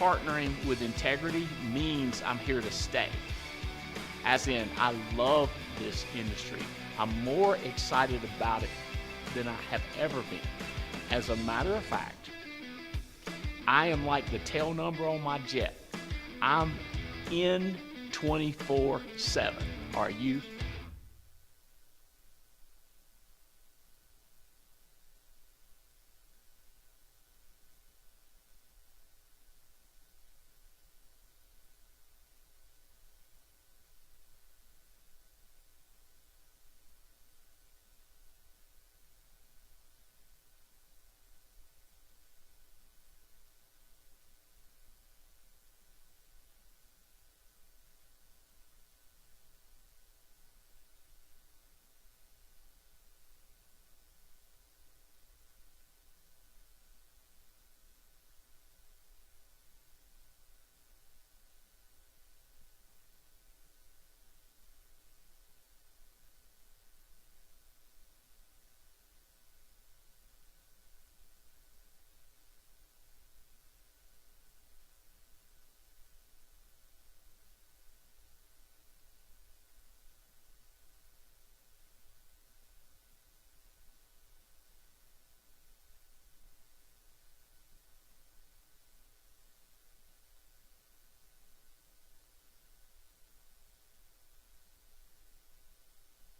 partnering with integrity means I'm here to stay. As in, I love this industry. I'm more excited about it than I have ever been. As a matter of fact, I am like the tail number on my jet. I'm in 24/7. Are you?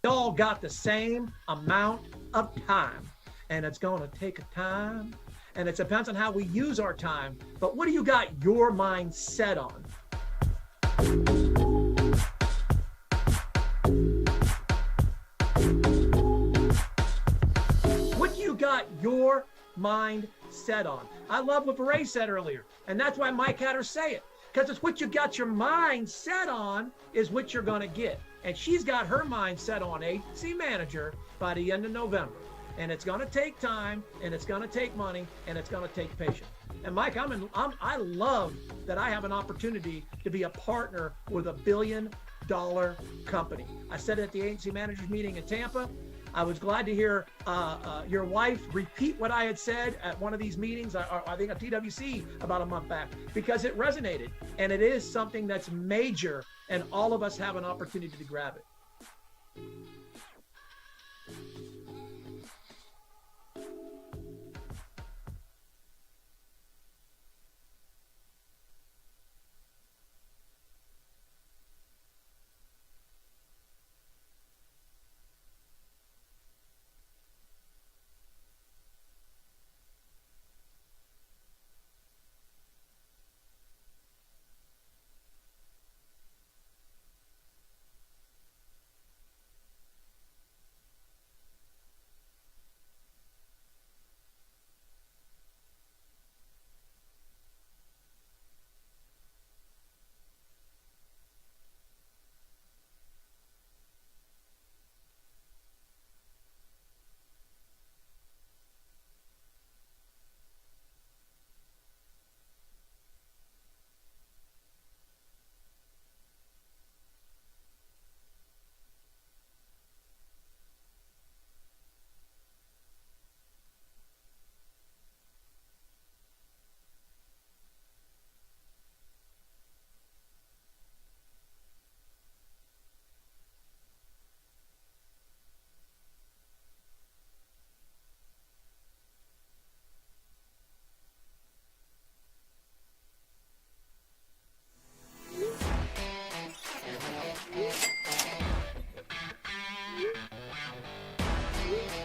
All got the same amount of time, and it's going to take a time, and it depends on how we use our time. But what do you got your mind set on? What do you got your mind set on? I love what Beret said earlier, and that's why Mike had her say it, because it's what you got your mind set on is what you're going to get. And she's got her mind set on agency manager by the end of November. And it's going to take time, and it's going to take money, and it's going to take patience. And Mike, I love that I have an opportunity to be a partner with $1 billion company. I said it at the agency managers meeting in Tampa. I was glad to hear your wife repeat what I had said at one of these meetings, I think at TWC about a month back, because it resonated. And it is something that's major, and all of us have an opportunity to grab it.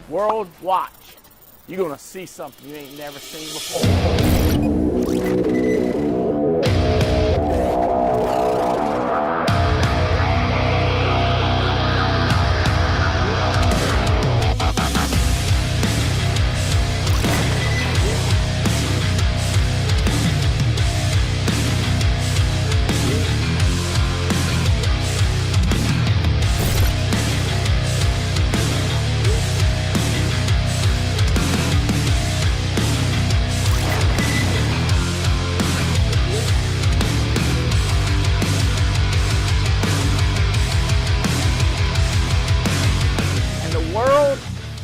World, watch. You're going to see something you ain't never seen before.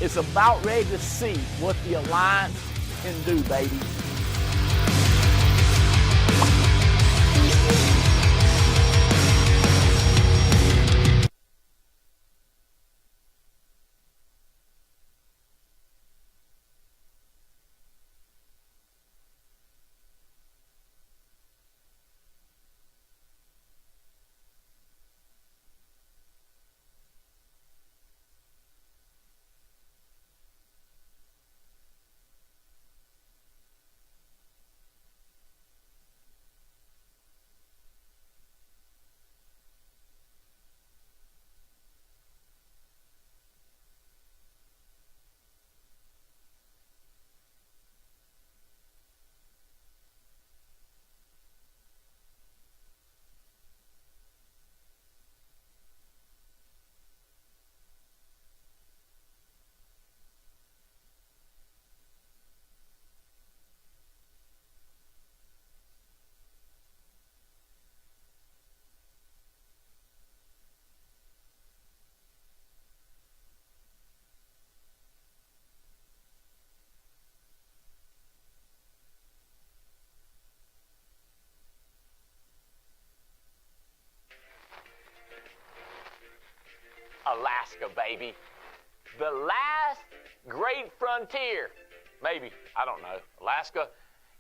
It's about ready to see what the Alliance can do, baby. baby. The last great frontier. Maybe, I don't know, Alaska.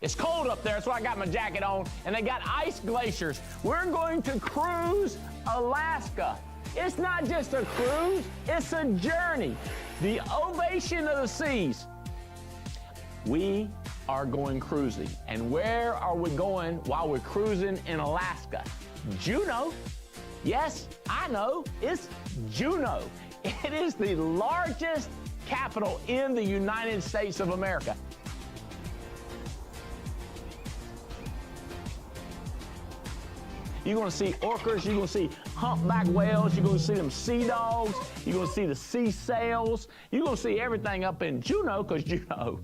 It's cold up there, so I got my jacket on, and they got ice glaciers. We're going to cruise Alaska. It's not just a cruise, it's a journey. The ovation of the seas. We are going cruising. And where are we going while we're cruising in Alaska? Juneau. Yes, I know, it's Juneau. It is the largest capital in the United States of America. You're gonna see orcas, you're gonna see humpback whales, you're gonna see them sea dogs, you're gonna see the sea sails, you're gonna see everything up in Juneau, because Juneau.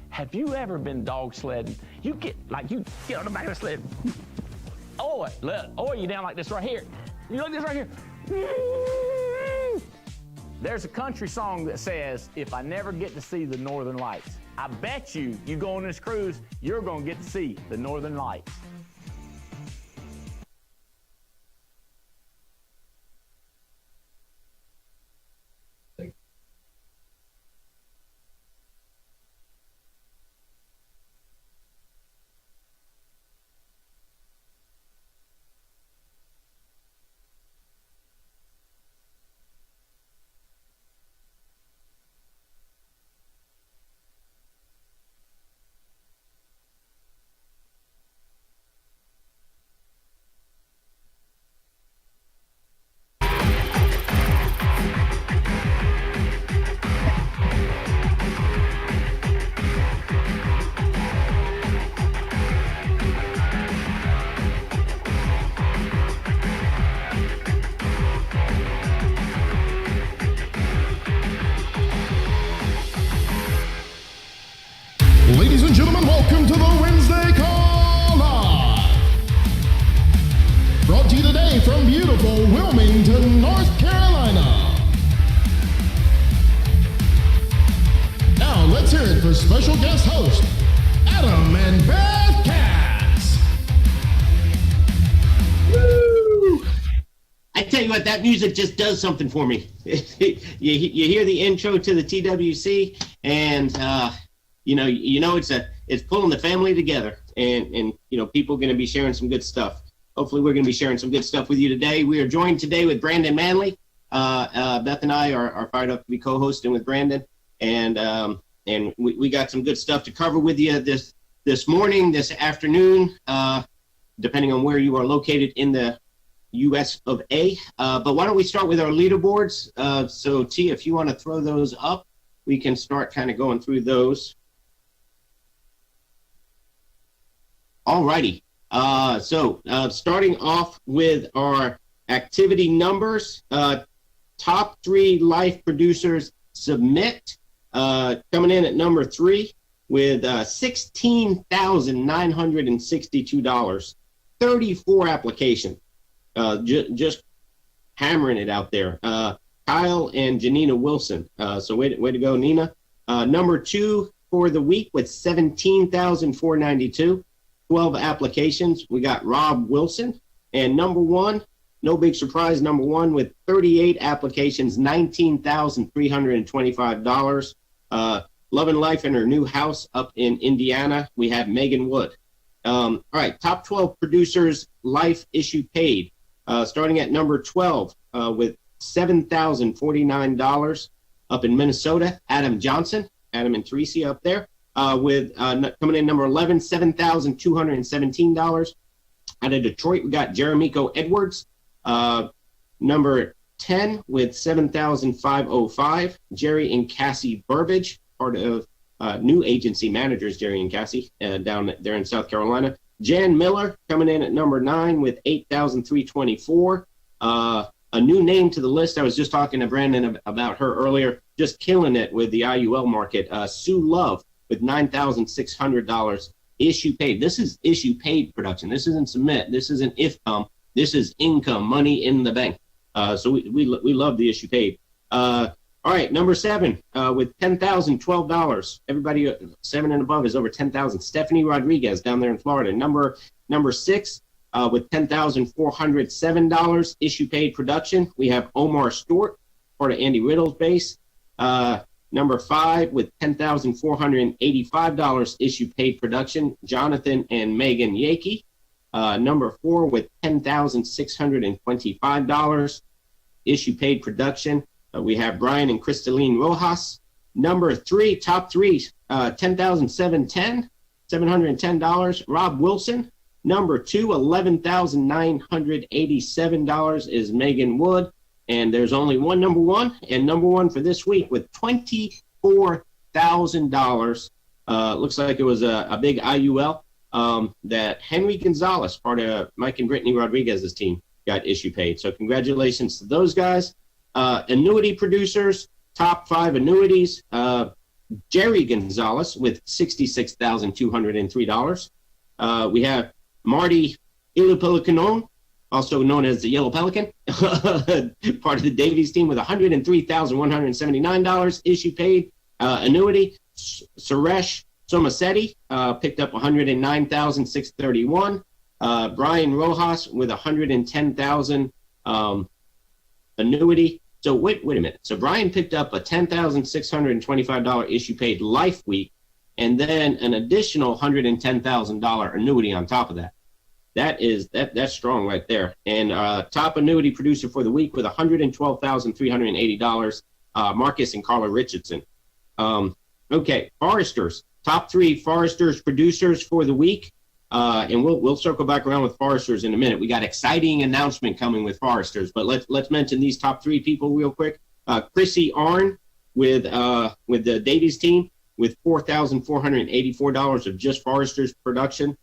Have you ever been dog sledding? You get on the back of the sled. Or you down like this right here. You like this right here. There's a country song that says, if I never get to see the Northern Lights. I bet you go on this cruise, you're gonna get to see the Northern Lights. Ladies and gentlemen, welcome to the Wednesday Call Live. Brought to you today from beautiful Wilmington, North Carolina. Now let's hear it for special guest host, Adam and Beth Katz. Woo! I tell you what, that music just does something for me. you hear the intro to the TWC, and you know it's pulling the family together, and people are going to be sharing some good stuff. Hopefully we're going to be sharing some good stuff with you today. We are joined today with Brandon Manley. Beth and I are fired up to be co-hosting with Brandon, and we got some good stuff to cover with you this morning, this afternoon, depending on where you are located in the U.S. of A. But why don't we start with our leaderboards? So T, if you want to throw those up, we can start kind of going through those. All righty. So starting off with our activity numbers, top 3 life producers submit, coming in at number 3 with $16,962, 34 applications, just hammering it out there. Kyle and Janina Wilson. So way to go, Nina. Number 2 for the week with $17,492. 12 applications. We got Rob Wilson. And number 1, no big surprise, number 1 with 38 applications, $19,325. Loving life in her new house up in Indiana. We have Megan Wood. All right, top 12 producers, life issue paid. Starting at number 12 with $7,049 up in Minnesota, Adam Johnson, Adam and Teresa up there. With coming in number 11, $7,217. Out of Detroit, we got Jeremico Edwards. Number 10 with $7,505, Jerry and Cassie Burbage, part of new agency managers, Jerry and Cassie, down there in South Carolina. Jan Miller coming in at number 9 with $8,324. A new name to the list. I was just talking to Brandon about her earlier, just killing it with the IUL market. Sue Love with $9,600 issue paid. This is issue paid production. This isn't submit. This isn't IFCOM. This is income, money in the bank. So we love the issue paid. All right, number 7 with $10,012. Everybody 7 and above is over $10,000. Stephanie Rodriguez down there in Florida. Number 6 with $10,407 issue paid production. We have Omar Stewart, part of Andy Riddle's base. Number 5 with $10,485 issue paid production, Jonathan and Megan Yakey. Number 4 with $10,625 issue paid production, we have Brian and Cristaline Rojas. Number 3, top 3, $10,710, Rob Wilson. Number 2, $11,987 is Megan Wood. And there's only one number 1, and number 1 for this week with $24,000. Looks like it was a big IUL that Henry Gonzalez, part of Mike and Brittany Rodriguez's team, got issue paid. So congratulations to those guys. Annuity producers, top 5 annuities. Jerry Gonzalez with $66,203. We have Marty Ilupelicanon, also known as the Yellow Pelican, part of the Davies team, with $103,179 issue paid annuity. Suresh Somasetti picked up $109,631. Brian Rojas with $110,000 annuity. So wait a minute. So Brian picked up a $10,625 issue paid life week, and then an additional $110,000 annuity on top of that. That's strong right there. And top annuity producer for the week with $112,380, Marcus and Carla Richardson. Okay, Foresters, top 3 Foresters producers for the week. And we'll circle back around with Foresters in a minute. We got exciting announcement coming with Foresters, but let's mention these top 3 people real quick. Chrissy Arn with the Davies team with $4,484 of just Foresters production.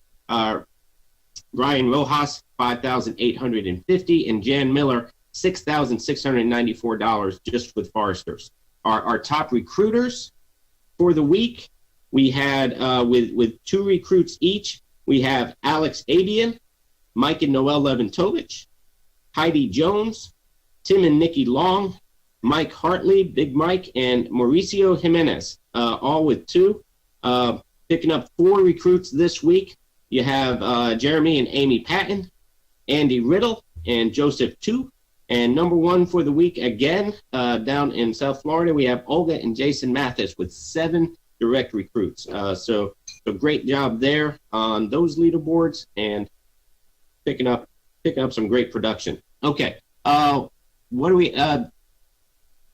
Brian Rojas, $5,850, and Jan Miller, $6,694 just with Foresters. Our top recruiters for the week, we had with 2 recruits each, we have Alex Abian, Mike and Noel Leventovich, Heidi Jones, Tim and Nikki Long, Mike Hartley, Big Mike, and Mauricio Jimenez, all with 2. Picking up 4 recruits this week. You have Jeremy and Amy Patton, Andy Riddle, and Joseph Tu. And number 1 for the week, again, down in South Florida, we have Olga and Jason Mathis with 7 direct recruits. So great job there on those leaderboards and picking up some great production. Okay, what do we?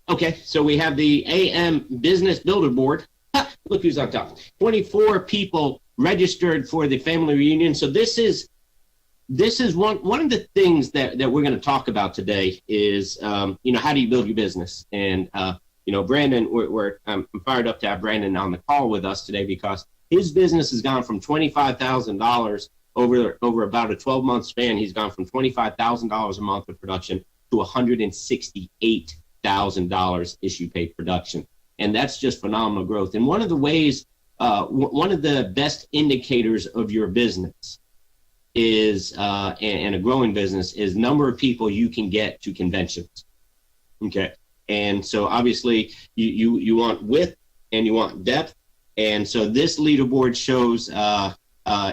Okay, so we have the AM Business Builder Board. Look who's on top. 24 people registered for the family reunion. So this is one of the things that we're going to talk about today is how do you build your business? And Brandon, I'm fired up to have Brandon on the call with us today because his business has gone from $25,000 over about a 12-month span. He's gone from $25,000 a month of production to $168,000 issue paid production, and that's just phenomenal growth. And one of the ways, one of the best indicators of your business is, and a growing business, is number of people you can get to conventions. Okay. And so obviously you want width and you want depth. And so this leaderboard shows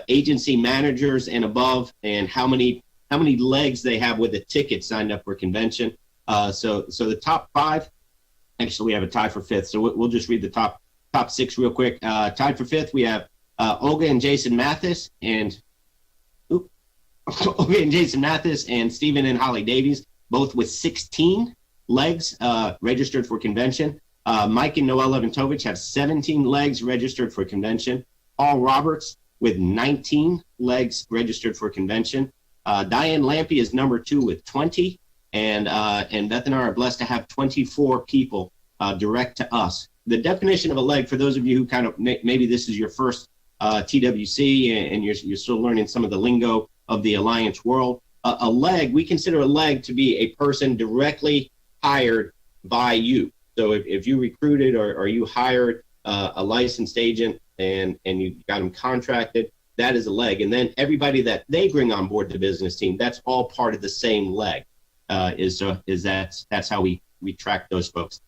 agency managers and above and how many legs they have with a ticket signed up for convention. So the top 5, actually we have a tie for 5th. So we'll just read the top 6 real quick. Tied for 5th, we have Olga and Jason Mathis and Stephen and Holly Davies, both with 16 legs registered for convention. Mike and Noel Leventovich have 17 legs registered for convention. Paul Roberts with 19 legs registered for convention. Diane Lampy is number 2 with 20. And Beth and I are blessed to have 24 people direct to us. The definition of a leg, for those of you who kind of maybe this is your first TWC and you're still learning some of the lingo of the alliance world, a leg, we consider a leg to be a person directly hired by you. So if you recruited or you hired a licensed agent and you got them contracted, that is a leg. And then everybody that they bring on board the business team, that's all part of the same leg. That's how we track those folks.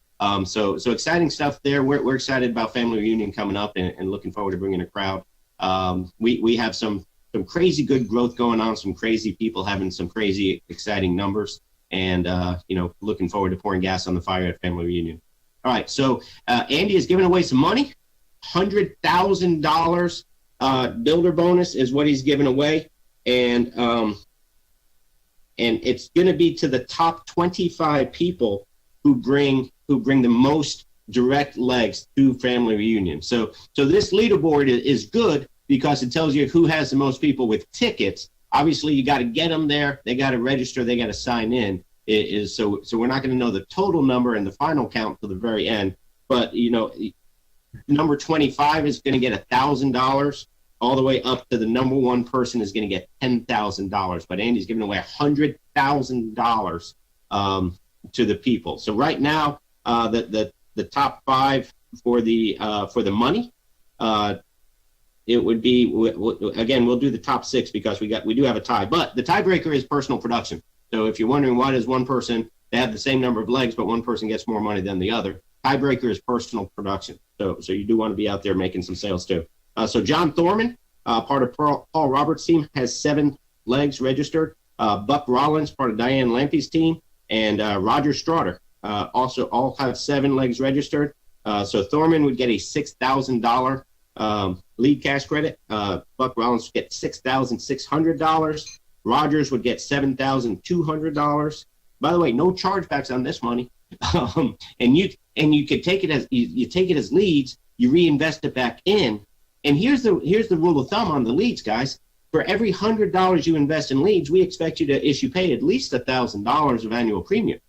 So exciting stuff there. We're excited about family reunion coming up and looking forward to bringing a crowd. We have some crazy good growth going on, some crazy people having some crazy exciting numbers. and looking forward to pouring gas on the fire at family reunion. All right, so Andy is giving away some money. $100,000 builder bonus is what he's giving away, and it's going to be to the top 25 people who bring the most direct legs to family reunion. So this leaderboard is good because it tells you who has the most people with tickets. Obviously, you got to get them there. They got to register. They got to sign in. So we're not going to know the total number and the final count till the very end. But number 25 is going to get $1,000, all the way up to the number one person is going to get $10,000. But Andy's giving away $100,000 to the people. So right now, the top five for the money, it would be, again, we'll do the top six because we do have a tie. But the tiebreaker is personal production. So if you're wondering why does one person, they have the same number of legs, but one person gets more money than the other, tiebreaker is personal production. So you do want to be out there making some sales too. So John Thorman, part of Paul Roberts' team, has 7 legs registered. Buck Rollins, part of Diane Lampy's team, and Roger Straughter also all have 7 legs registered. So Thorman would get a $6,000 lead cash credit. Buck Rollins would get $6,600. Rogers would get $7,200. By the way, no chargebacks on this money. And you could take it as you take it as leads, you reinvest it back in. And here's the rule of thumb on the leads, guys. For every $100 you invest in leads, we expect you to pay at least $1,000 of annual premium.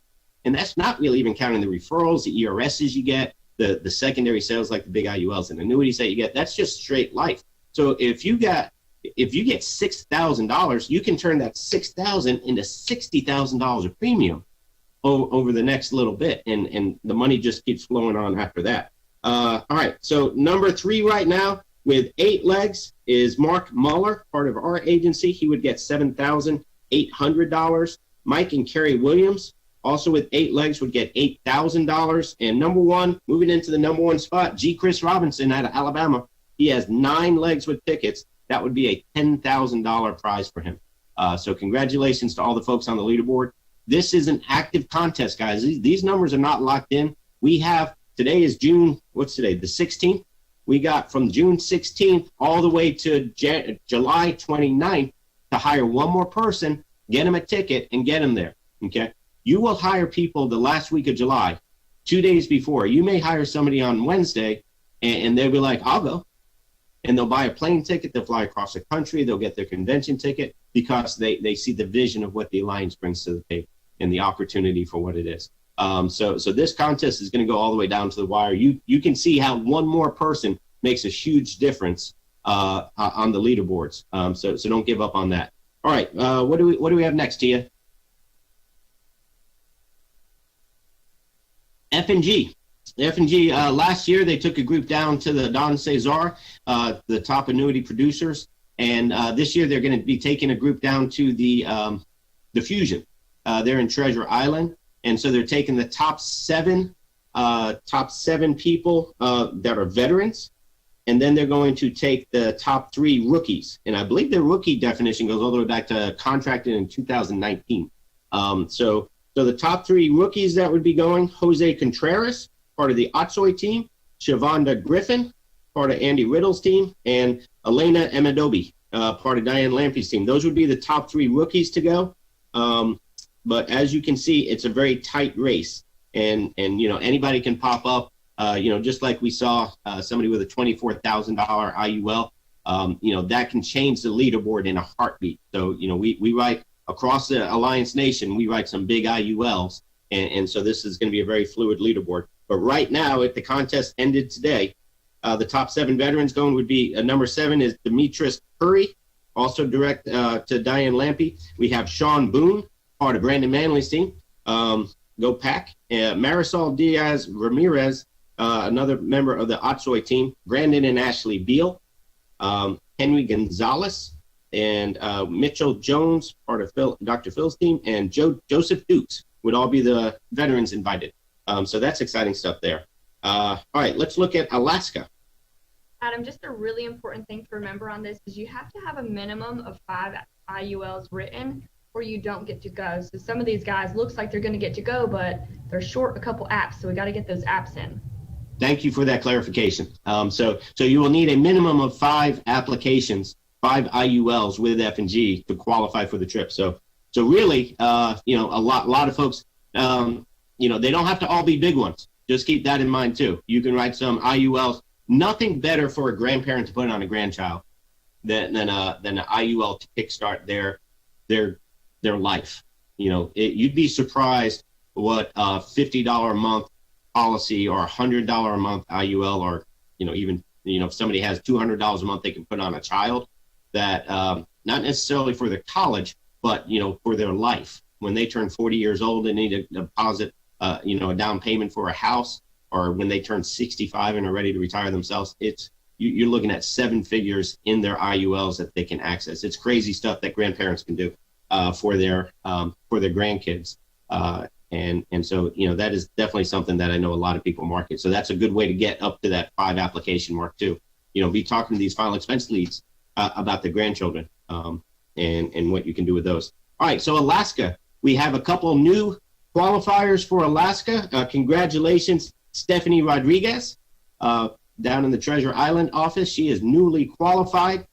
And that's not really even counting the referrals, the ERSs you get, the secondary sales like the big IULs and annuities that you get. That's just straight life. So if you get $6,000, you can turn that $6,000 into $60,000 of premium over the next little bit, and the money just keeps flowing on after that. All right, so number 3 right now with 8 legs is Mark Muller, part of our agency. He would get $7,800. Mike and Kerry Williams, also with 8 legs, would get $8,000. And number 1, moving into the number 1 spot, G. Chris Robinson out of Alabama. He has 9 legs with tickets. That would be a $10,000 prize for him. So congratulations to all the folks on the leaderboard. This is an active contest, guys. These numbers are not locked in. We have, today is June, what's today, the 16th? We got from June 16th all the way to July 29th to hire one more person, get them a ticket, and get them there, okay? You will hire people the last week of July, 2 days before. You may hire somebody on Wednesday, and they'll be like, I'll go. And they'll buy a plane ticket, they'll fly across the country, they'll get their convention ticket because they see the vision of what the Alliance brings to the table and the opportunity for what it is. So this contest is going to go all the way down to the wire. You can see how one more person makes a huge difference on the leaderboards. So don't give up on that. All right, what do we have next, Tia? F&G. F&G, last year they took a group down to the Don Cesar, the top annuity producers, and this year they're going to be taking a group down to the Fusion. They're in Treasure Island, and so they're taking the top seven people that are veterans, and then they're going to take the top 3 rookies. And I believe their rookie definition goes all the way back to contracted in 2019. So the top 3 rookies that would be going: Jose Contreras, part of the Otsoy team; Shavonda Griffin, part of Andy Riddle's team; and Elena Emidobi, part of Diane Lampy's team. Those would be the top 3 rookies to go. But as you can see, it's a very tight race, and anybody can pop up. Just like we saw somebody with a $24,000 IUL, that can change the leaderboard in a heartbeat. So we write across the Alliance Nation, we write some big IULs, and so this is going to be a very fluid leaderboard. But right now, if the contest ended today, the top 7 veterans going would be number 7 is Demetris Curry, also direct to Diane Lampy. We have Sean Boone, part of Brandon Manley's team. Go Pack. Marisol Diaz Ramirez, another member of the Otsoy team. Brandon and Ashley Beal. Henry Gonzalez and Mitchell Jones, part of Dr. Phil's team. And Joseph Dukes would all be the veterans invited. So that's exciting stuff there. All right, let's look at Alaska. Adam, just a really important thing to remember on this is you have to have a minimum of 5 IULs written where you don't get to go. So some of these guys looks like they're going to get to go, but they're short a couple apps. So we got to get those apps in. Thank you for that clarification. So you will need a minimum of 5 applications, 5 IULs with F&G to qualify for the trip. So really, a lot of folks, they don't have to all be big ones. Just keep that in mind too. You can write some IULs. Nothing better for a grandparent to put on a grandchild than an IUL to kickstart their life. You'd be surprised what a $50 a month policy or $100 a month IUL, or even if somebody has $200 a month they can put on a child, that not necessarily for their college, but for their life. When they turn 40 years old and need a deposit, a down payment for a house, or when they turn 65 and are ready to retire themselves, you're looking at 7 figures in their IULs that they can access. It's crazy stuff that grandparents can do for their grandkids. And so, that is definitely something that I know a lot of people market. So that's a good way to get up to that 5 application mark too. Be talking to these final expense leads about the grandchildren and what you can do with those. All right, so Alaska, we have a couple new qualifiers for Alaska. Congratulations, Stephanie Rodriguez, down in the Treasure Island office. She is newly qualified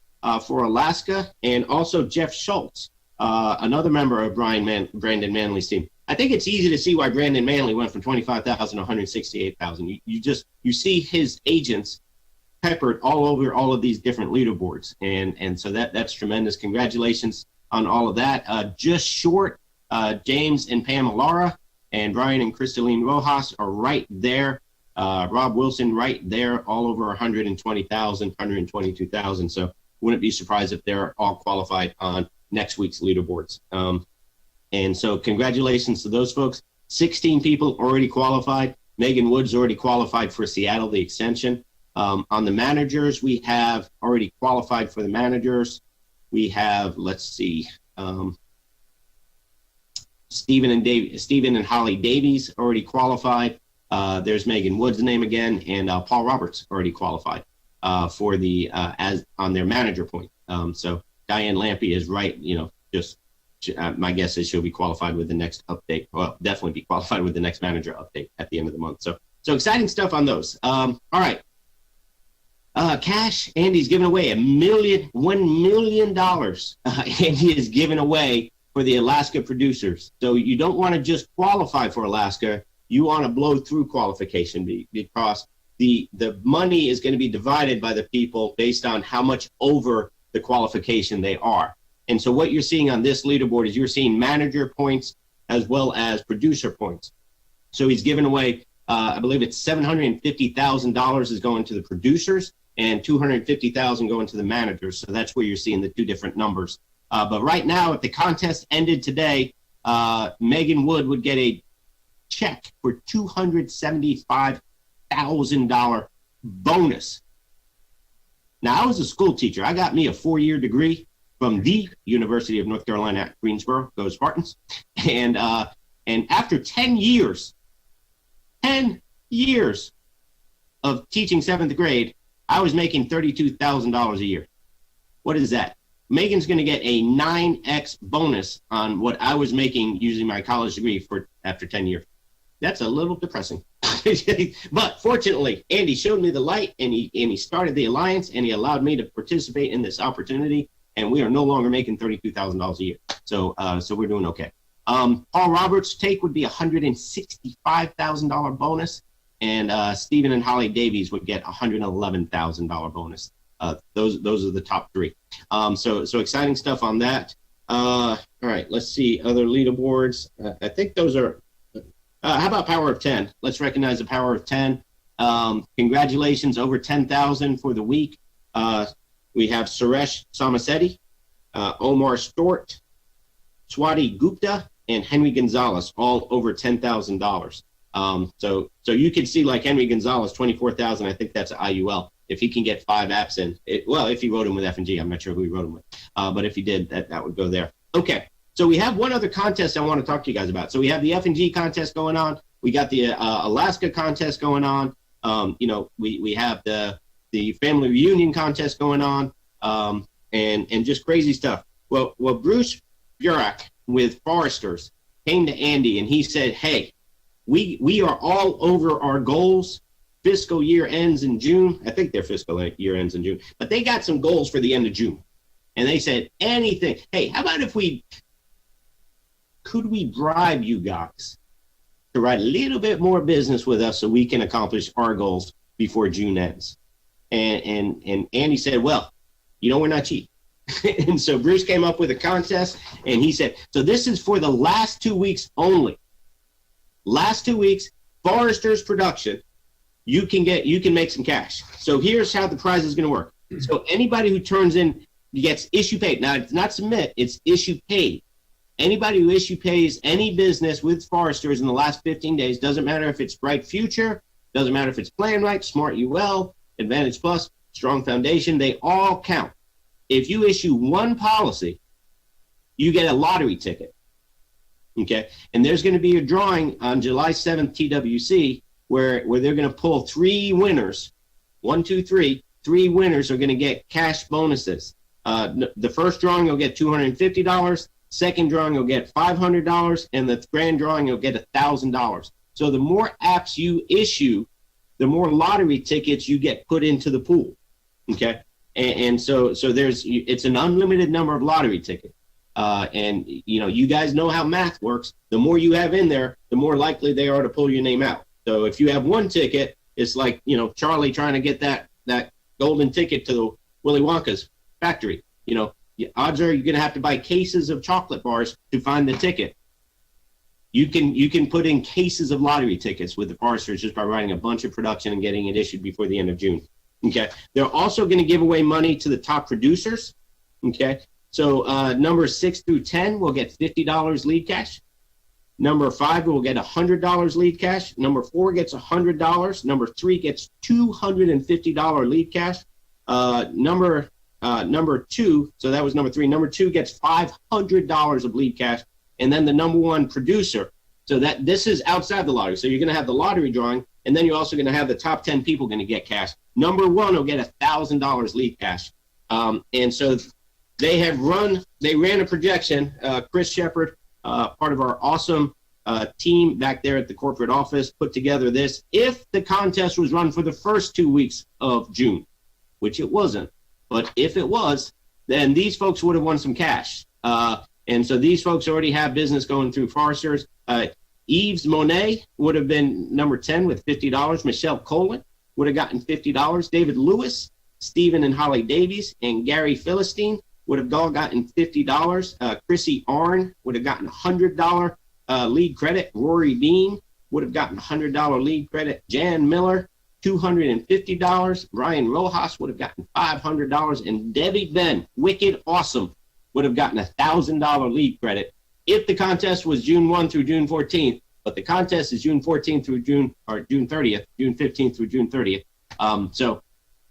for Alaska. And also Jeff Schultz, another member of Brandon Manley's team. I think it's easy to see why Brandon Manley went from 25,000 to 168,000. You see his agents peppered all over all of these different leaderboards, and so that's tremendous. Congratulations on all of that. Just short, James and Pam Alara and Brian and Cristaline Rojas are right there. Rob Wilson right there, all over 120,000, 122,000. So wouldn't be surprised if they're all qualified on next week's leaderboards. And so congratulations to those folks. 16 people already qualified. Megan Woods already qualified for Seattle, the extension. On the managers, we have already qualified for the managers. We have, Stephen and Holly Davies already qualified. There's Megan Woods' name again, and Paul Roberts already qualified for the as on their manager point. So Diane Lampy is right. My guess is she'll be qualified with the next update. Well, definitely be qualified with the next manager update at the end of the month. So exciting stuff on those. All right. Cash, Andy's giving away $1 million. Andy is giving away for the Alaska producers. So you don't want to just qualify for Alaska. You want to blow through qualification because the money is going to be divided by the people based on how much over the qualification they are. And so what you're seeing on this leaderboard is you're seeing manager points as well as producer points. So he's giving away, I believe it's $750,000 is going to the producers and $250,000 going to the managers. So that's where you're seeing the two different numbers. But right now, if the contest ended today, Megan Wood would get a check for $275,000 bonus. Now, I was a school teacher. I got me a 4-year degree from the University of North Carolina at Greensboro, go Spartans. And after 10 years of teaching 7th grade, I was making $32,000 a year. What is that? Megan's going to get a 9x bonus on what I was making using my college degree after 10 years. That's a little depressing. But fortunately, Andy showed me the light, and he started the alliance, and he allowed me to participate in this opportunity. And we are no longer making $32,000 a year. So we're doing okay. Paul Roberts' take would be $165,000 bonus, and Stephen and Holly Davies would get $111,000 bonus. Those are the top 3. So exciting stuff on that. All right, let's see other leaderboards. I think those are. How about Power of 10? Let's recognize the Power of 10. Congratulations, over 10,000 for the week. We have Suresh Samasetti, Omar Stort, Swati Gupta, and Henry Gonzalez, all over $10,000. So you can see, like Henry Gonzalez, 24,000. I think that's an IUL. If he can get 5 apps in, if he wrote them with F&G, I'm not sure who he wrote them with. But if he did, that would go there. Okay. So we have one other contest I want to talk to you guys about. So we have the F&G contest going on. We got the Alaska contest going on. We have the family reunion contest going on, and just crazy stuff. Well, Bruce Burak with Foresters came to Andy and he said, hey, we are all over our goals. Fiscal year ends in June. I think their fiscal year ends in June, but they got some goals for the end of June. And they said, anything. Hey, how about could we bribe you guys to write a little bit more business with us so we can accomplish our goals before June ends? And Andy said, well, we're not cheap. And so Bruce came up with a contest, and he said, so this is for the last 2 weeks only. Last 2 weeks, Foresters production, you can make some cash. So here's how the prize is going to work. So anybody who turns in gets issue paid. Now, it's not submit, it's issue paid. Anybody who issue pays any business with Foresters in the last 15 days, doesn't matter if it's Bright Future, doesn't matter if it's Plan Right, Smart UL, Advantage Plus, Strong Foundation, they all count. If you issue one policy, you get a lottery ticket. Okay, and there's going to be a drawing on July 7th, TWC, where they're going to pull 3 winners. 1, 2, 3. 3 winners are going to get cash bonuses. The first drawing you'll get $250. Second drawing you'll get $500, and the grand drawing you'll get $1,000. So the more apps you issue, the more lottery tickets you get put into the pool. Okay, and so it's an unlimited number of lottery tickets. And you guys know how math works. The more you have in there, the more likely they are to pull your name out. So if you have 1 ticket, it's like Charlie trying to get that golden ticket to Willy Wonka's factory. Odds are you're going to have to buy cases of chocolate bars to find the ticket. You can put in cases of lottery tickets with the Foresters just by writing a bunch of production and getting it issued before the end of June. Okay. They're also going to give away money to the top producers. Okay. So numbers 6 through 10 will get $50 lead cash. Number 5 will get $100 lead cash. Number 4 gets $100. Number 3 gets $250 lead cash. Number 2, so that was number 3. Number 2 gets $500 of lead cash, and then the number 1 producer. So that this is outside the lottery. So you're going to have the lottery drawing, and then you're also going to have the top 10 people going to get cash. Number 1 will get $1,000 lead cash, and so they ran a projection. Chris Shepard, part of our awesome team back there at the corporate office, put together this. If the contest was run for the first 2 weeks of June, which it wasn't. But if it was, then these folks would have won some cash. And so these folks already have business going through Foresters. Yves Monet would have been number 10 with $50. Michelle Colin would have gotten $50. David Lewis, Stephen and Holly Davies, and Gary Philistine would have all gotten $50. Chrissy Arn would have gotten $100 lead credit. Rory Bean would have gotten $100 lead credit. Jan Miller, $250. Brian Rojas would have gotten $500, and Debbie Ben, wicked awesome, would have gotten $1,000 lead credit if the contest was June 1 through June 14th. But the contest is June 14th through June 30th, June 15th through June 30th. So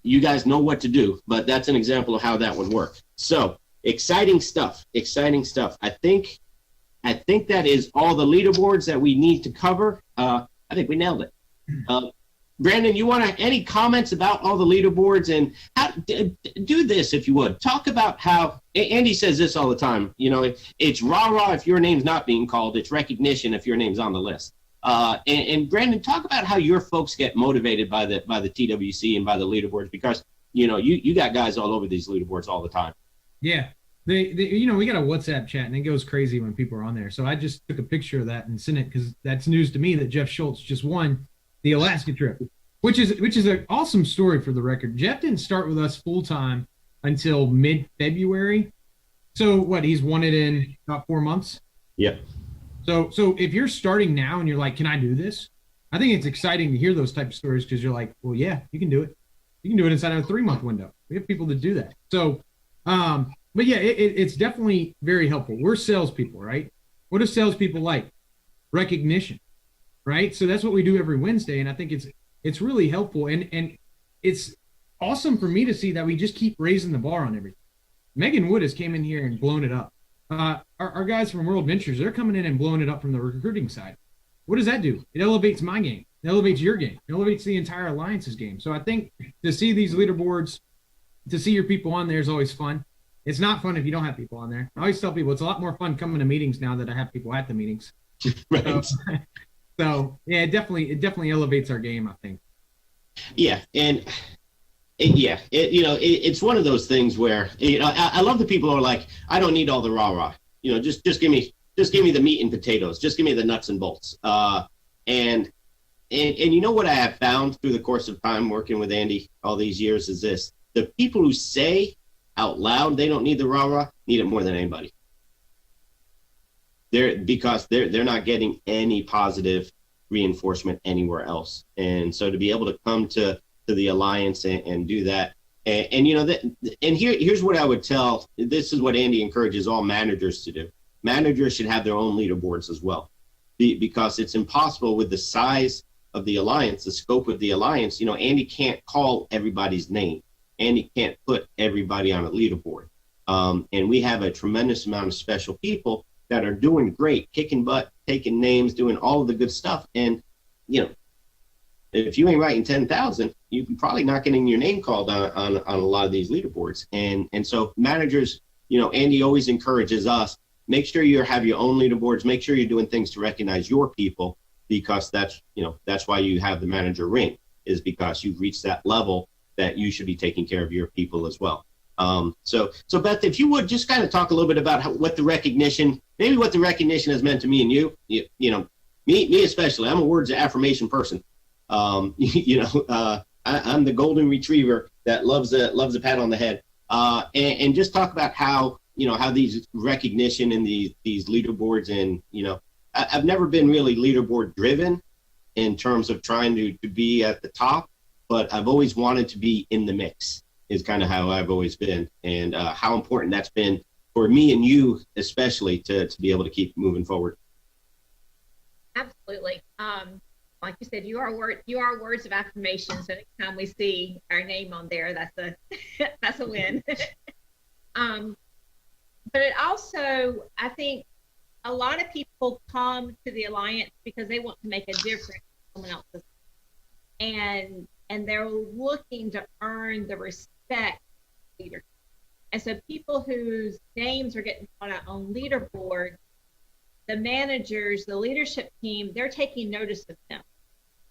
you guys know what to do, but that's an example of how that would work. So exciting stuff. I think that is all the leaderboards that we need to cover. I think we nailed it. Brandon, you want any comments about all the leaderboards, and how do this if you would talk about how Andy says this all the time. It's rah-rah if your name's not being called. It's recognition if your name's on the list. And Brandon, talk about how your folks get motivated by the TWC and by the leaderboards, because you got guys all over these leaderboards all the time. Yeah, we got a WhatsApp chat and it goes crazy when people are on there. So I just took a picture of that and sent it because that's news to me that Jeff Schultz just won the Alaska trip, which is an awesome story for the record. Jeff didn't start with us full time until mid-February. So what, he's won it in about 4 months? Yep. So if you're starting now and you're like, can I do this? I think it's exciting to hear those type of stories because you're like, well, yeah, you can do it. You can do it inside of a 3-month window. We have people that do that. So, but yeah, it's definitely very helpful. We're salespeople, right? What do salespeople like? Recognition, right? So that's what we do every Wednesday. And I think it's really helpful. And it's awesome for me to see that we just keep raising the bar on everything. Megan Wood has came in here and blown it up. Our guys from World Ventures, they're coming in and blowing it up from the recruiting side. What does that do? It elevates my game. It elevates your game. It elevates the entire Alliance's game. So I think to see these leaderboards, to see your people on there is always fun. it's not fun if you don't have people on there. I always tell people it's a lot more fun coming to meetings now that I have people at the meetings. Right. So yeah, it definitely elevates our game, I think. Yeah, and it's one of those things where I love the people who are like, I don't need all the rah-rah. Just give me the meat and potatoes. Just give me the nuts and bolts. And you know what I have found through the course of time working with Andy all these years is this: the people who say out loud they don't need the rah-rah need it more than anybody. Because they're not getting any positive reinforcement anywhere else. And so to be able to come to the Alliance and do that, and here's what I would tell, this is what Andy encourages all managers to do. Managers should have their own leaderboards as well, because it's impossible with the size of the Alliance, the scope of the Alliance. Andy can't call everybody's name. Andy can't put everybody on a leaderboard. And we have a tremendous amount of special people that are doing great, kicking butt, taking names, doing all of the good stuff. And, if you ain't writing 10,000, you're probably not getting your name called on a lot of these leaderboards. And so managers, Andy always encourages us, make sure you have your own leaderboards, make sure you're doing things to recognize your people, because that's why you have the manager ring, is because you've reached that level that you should be taking care of your people as well. So Beth, if you would just kind of talk a little bit about what the recognition has meant to me and you, me especially. I'm a words of affirmation person. I'm the golden retriever that loves a pat on the head. And just talk about how these recognition and these leaderboards, and I've never been really leaderboard driven in terms of trying to be at the top, but I've always wanted to be in the mix, is kind of how I've always been, and how important that's been for me and you, especially to be able to keep moving forward. Absolutely. Like you said, you are words of affirmation. So anytime we see our name on there, that's a win. But it also, I think, a lot of people come to the Alliance because they want to make a difference in someone else's, and they're looking to earn the respect of leadership. And so people whose names are getting called out on leaderboards, the managers, the leadership team, they're taking notice of them.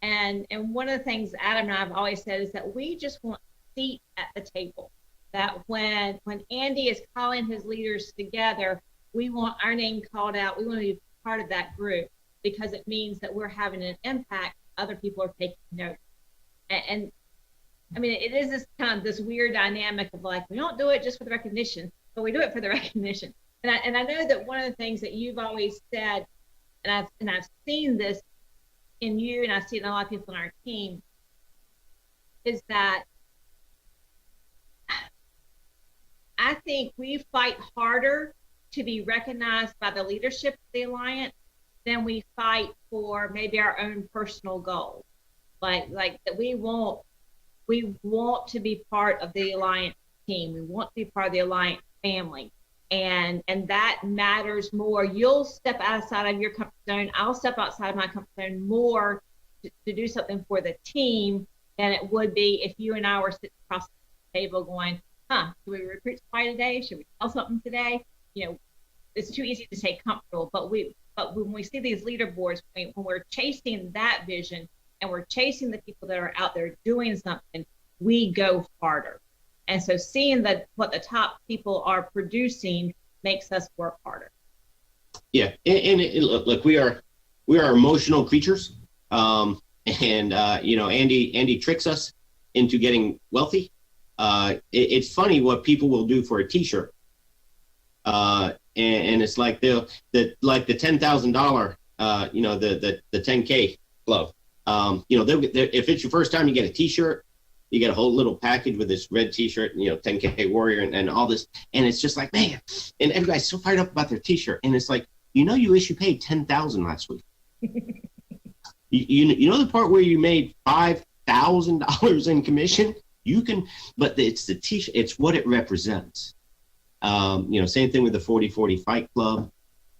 And one of the things Adam and I have always said is that we just want a seat at the table. That when Andy is calling his leaders together, we want our name called out. We want to be part of that group, because it means that we're having an impact. Other people are taking notice. And I mean, it is this kind of this weird dynamic of like, we don't do it just for the recognition, but we do it for the recognition. And I know that one of the things that you've always said, and I've seen this in you, and I see it in a lot of people on our team, is that I think we fight harder to be recognized by the leadership of the Alliance than we fight for maybe our own personal goals. Like that we want to be part of the Alliance team. We want to be part of the Alliance family. And that matters more. You'll step outside of your comfort zone. I'll step outside of my comfort zone more to do something for the team than it would be if you and I were sitting across the table going, should we recruit somebody today? Should we tell something today? It's too easy to stay comfortable. But when we see these leaderboards, when we're chasing that vision and we're chasing the people that are out there doing something, we go harder. And so seeing that what the top people are producing makes us work harder. Yeah, and look, we are emotional creatures, and Andy tricks us into getting wealthy. It's funny what people will do for a T-shirt, and it's like the $10,000, the 10K club. If it's your first time, you get a T-shirt. You get a whole little package with this red T-shirt, 10K Warrior and all this. And it's just like, man, and everybody's so fired up about their T-shirt. And it's like, you paid $10,000 last week. you know the part where you made $5,000 in commission? You can, but it's the T-shirt. It's what it represents. Same thing with the 40-40 Fight Club.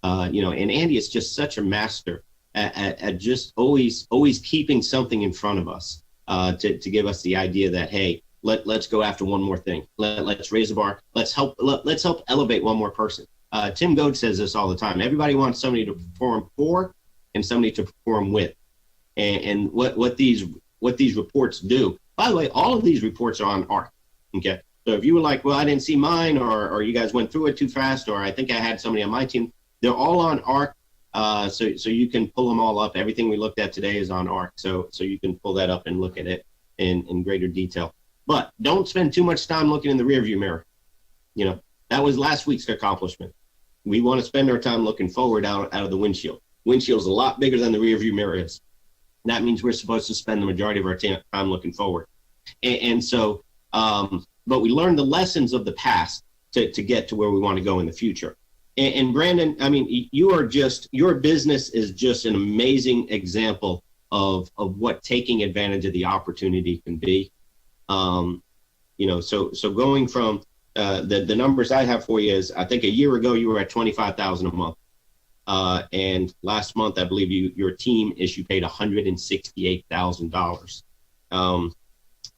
And Andy is just such a master at just always keeping something in front of us. To give us the idea that, hey, let's go after one more thing. Let's raise the bar. Let's help elevate one more person. Tim Goad says this all the time. Everybody wants somebody to perform for and somebody to perform with. And what these reports do, by the way, all of these reports are on ARC. Okay. So if you were like, well, I didn't see mine, or you guys went through it too fast, or I think I had somebody on my team, they're all on ARC. So you can pull them all up. Everything we looked at today is on ARC. So you can pull that up and look at it in greater detail. But don't spend too much time looking in the rearview mirror. You know, that was last week's accomplishment. We want to spend our time looking forward out of the windshield. Windshield's a lot bigger than the rearview mirror is. That means we're supposed to spend the majority of our time looking forward. And so, but we learned the lessons of the past to get to where we want to go in the future. And Brandon, I mean, your business is just an amazing example of what taking advantage of the opportunity can be. You know, so going from the numbers I have for you is, I think a year ago you were at $25,000 a month, and last month I believe your team issue paid $168,000.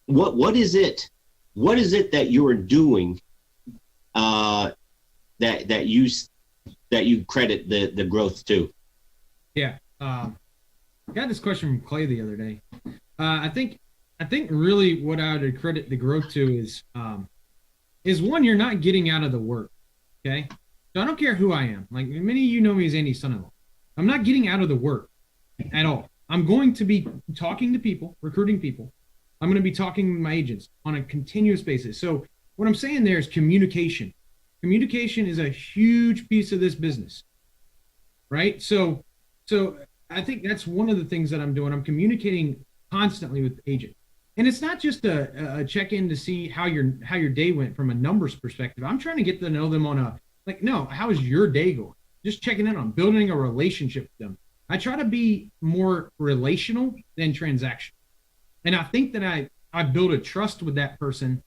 What is it that you are doing that you credit the growth to? Yeah, I got this question from Clay the other day. I think really what I would credit the growth to is one, you're not getting out of the work. Okay, so I don't care who I am. Like many of you know me as Andy's son-in-law. I'm not getting out of the work at all. I'm going to be talking to people, recruiting people. I'm going to be talking with my agents on a continuous basis. So what I'm saying there is communication. Communication is a huge piece of this business, right? So I think that's one of the things that I'm doing. I'm communicating constantly with agents. And it's not just a check-in to see how your day went from a numbers perspective. I'm trying to get to know them on how is your day going? Just checking in on building a relationship with them. I try to be more relational than transactional. And I think that I build a trust with that person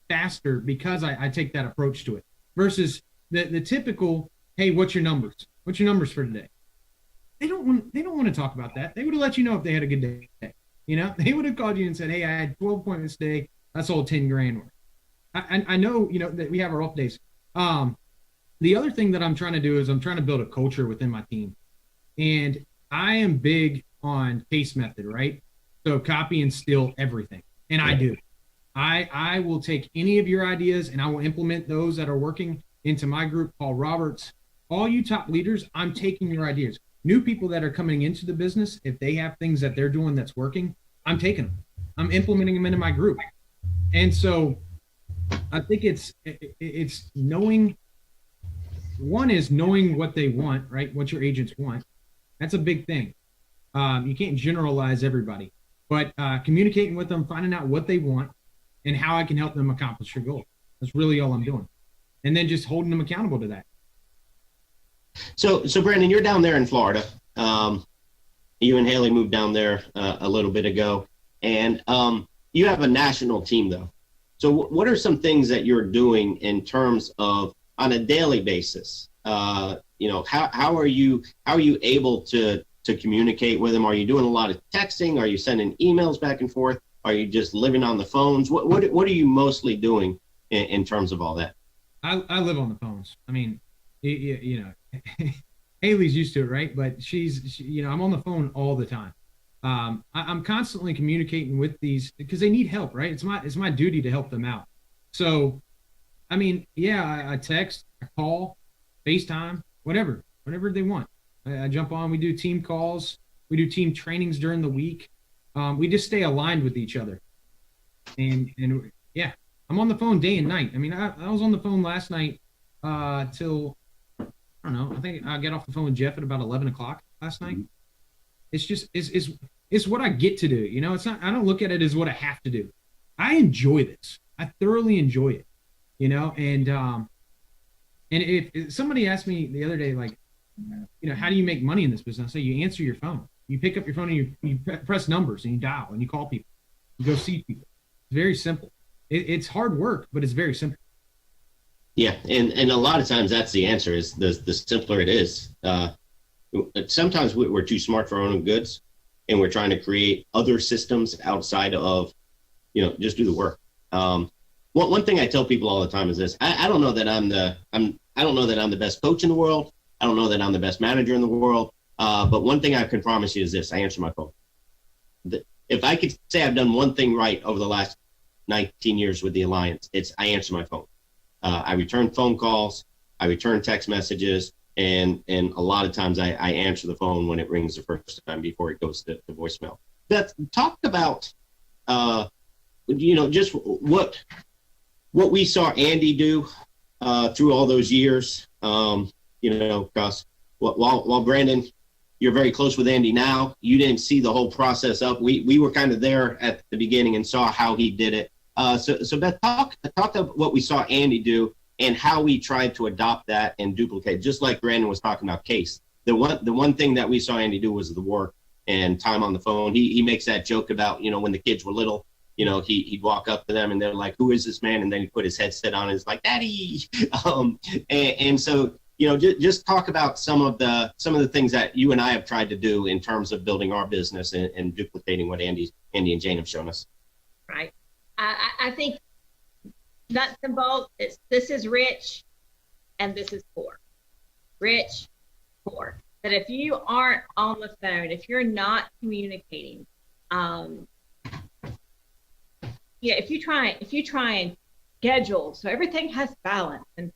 faster because I take that approach to it versus the typical, hey, what's your numbers? What's your numbers for today? They don't want to talk about that. They would have let you know if they had a good day. You know, they would have called you and said, hey, I had 12 appointments today. I sold 10 grand worth. I know, you know, that we have our off days. The other thing that I'm trying to do is I'm trying to build a culture within my team. And I am big on case method, right? So copy and steal everything. And I do. I will take any of your ideas and I will implement those that are working into my group, Paul Roberts. All you top leaders, I'm taking your ideas. New people that are coming into the business, if they have things that they're doing that's working, I'm taking them. I'm implementing them into my group. And so I think it's knowing, one is knowing what they want, right? What your agents want. That's a big thing. You can't generalize everybody, but communicating with them, finding out what they want and how I can help them accomplish your goal. That's really all I'm doing. And then just holding them accountable to that. So Brandon, you're down there in Florida. You and Haley moved down there a little bit ago, and you have a national team though. So what are some things that you're doing in terms of on a daily basis? You know, how are you able to communicate with them? Are you doing a lot of texting? Are you sending emails back and forth? Are you just living on the phones? What are you mostly doing in terms of all that? I live on the phones. I mean, you know, Haley's used to it, right? But she, you know, I'm on the phone all the time. I'm constantly communicating with these because they need help, right? It's my duty to help them out. So, I mean, yeah, I text, I call, FaceTime, whatever they want. I jump on. We do team calls. We do team trainings during the week. We just stay aligned with each other. And yeah, I'm on the phone day and night. I mean, I was on the phone last night till, I don't know, I think I got off the phone with Jeff at about 11 o'clock last night. It's just, it's what I get to do. You know, it's not, I don't look at it as what I have to do. I enjoy this. I thoroughly enjoy it, you know? And if somebody asked me the other day, like, you know, how do you make money in this business? I say, you answer your phone. You pick up your phone and you press numbers and you dial and you call people. You go see people. It's very simple. It's hard work, but it's very simple. Yeah, and a lot of times that's the answer is the simpler it is. Sometimes we're too smart for our own goods, and we're trying to create other systems outside of, you know, just do the work. One thing I tell people all the time is this: I don't know that I don't know that I'm the best coach in the world. I don't know that I'm the best manager in the world. But one thing I can promise you is this: I answer my phone. If I could say I've done one thing right over the last 19 years with the Alliance, it's I answer my phone. I return phone calls, I return text messages, and a lot of times I answer the phone when it rings the first time before it goes to voicemail. Beth, talk about, just what we saw Andy do through all those years. Because while Brandon, you're very close with Andy now, you didn't see the whole process up. We were kind of there at the beginning and saw how he did it. So Beth, talk about what we saw Andy do and how we tried to adopt that and duplicate. Just like Brandon was talking about Case, the one thing that we saw Andy do was the work and time on the phone. He makes that joke about, when the kids were little, he'd walk up to them and they're like, "Who is this man?" And then he put his headset on and it's like, "Daddy." And so, just talk about some of the things that you and I have tried to do in terms of building our business and duplicating what Andy and Jane have shown us. Right. I think nuts and bolts, this is rich and this is poor. Rich, poor. But if you aren't on the phone, if you're not communicating, if you try and schedule so everything has balance, and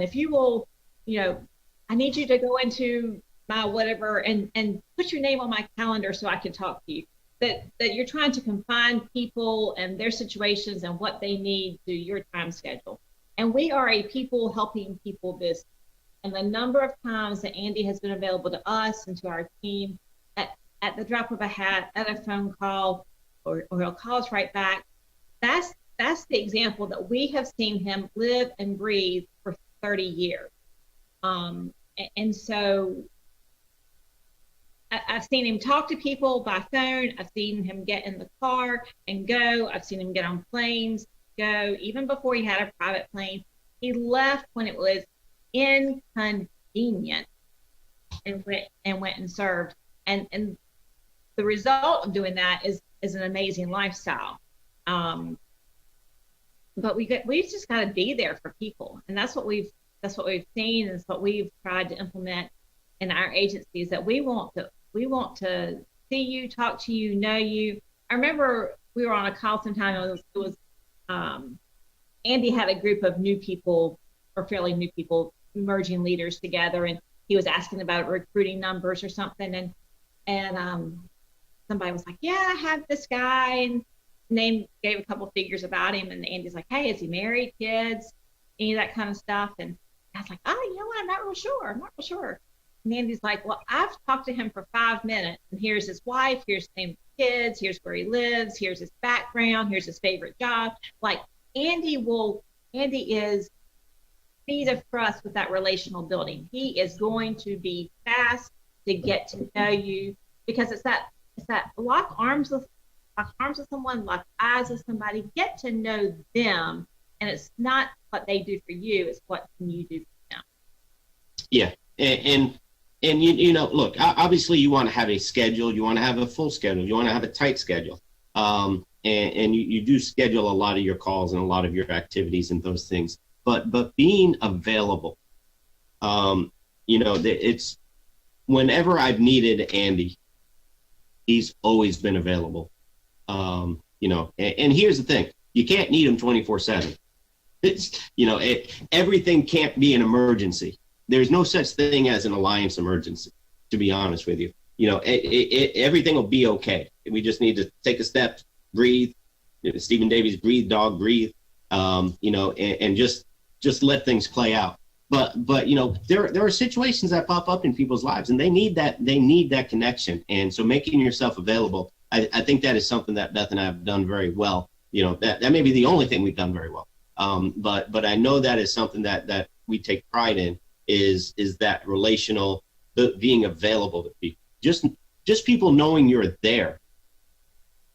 if you will, I need you to go into my whatever and put your name on my calendar so I can talk to you. That you're trying to confine people and their situations and what they need to your time schedule. And we are a people helping people business. And the number of times that Andy has been available to us and to our team at the drop of a hat, at a phone call, or he'll call us right back. That's the example that we have seen him live and breathe for 30 years. And so I've seen him talk to people by phone. I've seen him get in the car and go. I've seen him get on planes, go. Even before he had a private plane, he left when it was inconvenient and went and served. And the result of doing that is an amazing lifestyle. But we just got to be there for people, and that's what we've seen, and it's what we've tried to implement in our agencies. That we want to see you, talk to you, know you. I remember we were on a call sometime. It was Andy had a group of new people, or fairly new people, emerging leaders together, and he was asking about recruiting numbers or something, and somebody was like, "Yeah, I have this guy," and gave a couple figures about him, and Andy's like, "Hey, is he married, kids, any of that kind of stuff?" And I was like, "Oh, you know what? I'm not real sure." And Andy's like, "Well, I've talked to him for 5 minutes, and here's his wife, here's the name of the kids, here's where he lives, here's his background, here's his favorite job." Like Andy is speed of trust with that relational building. He is going to be fast to get to know you, because it's that lock arms with someone, lock eyes with somebody, get to know them, and it's not what they do for you, it's what can you do for them. Yeah, and look, obviously you want to have a schedule, you want to have a full schedule, you want to have a tight schedule, and you do schedule a lot of your calls and a lot of your activities and those things, but being available, it's whenever I've needed Andy, he's always been available. And here's the thing: you can't need him 24/7. It's, everything can't be an emergency. There's no such thing as an Alliance emergency, to be honest with you. Everything will be okay. We just need to take a step, breathe. Stephen Davies, breathe, dog, breathe. And just let things play out. But there are situations that pop up in people's lives, and they need that connection. And so making yourself available, I think that is something that Beth and I have done very well. That may be the only thing we've done very well. But I know that is something that we take pride in, is that relational, being available to people. Just people knowing you're there.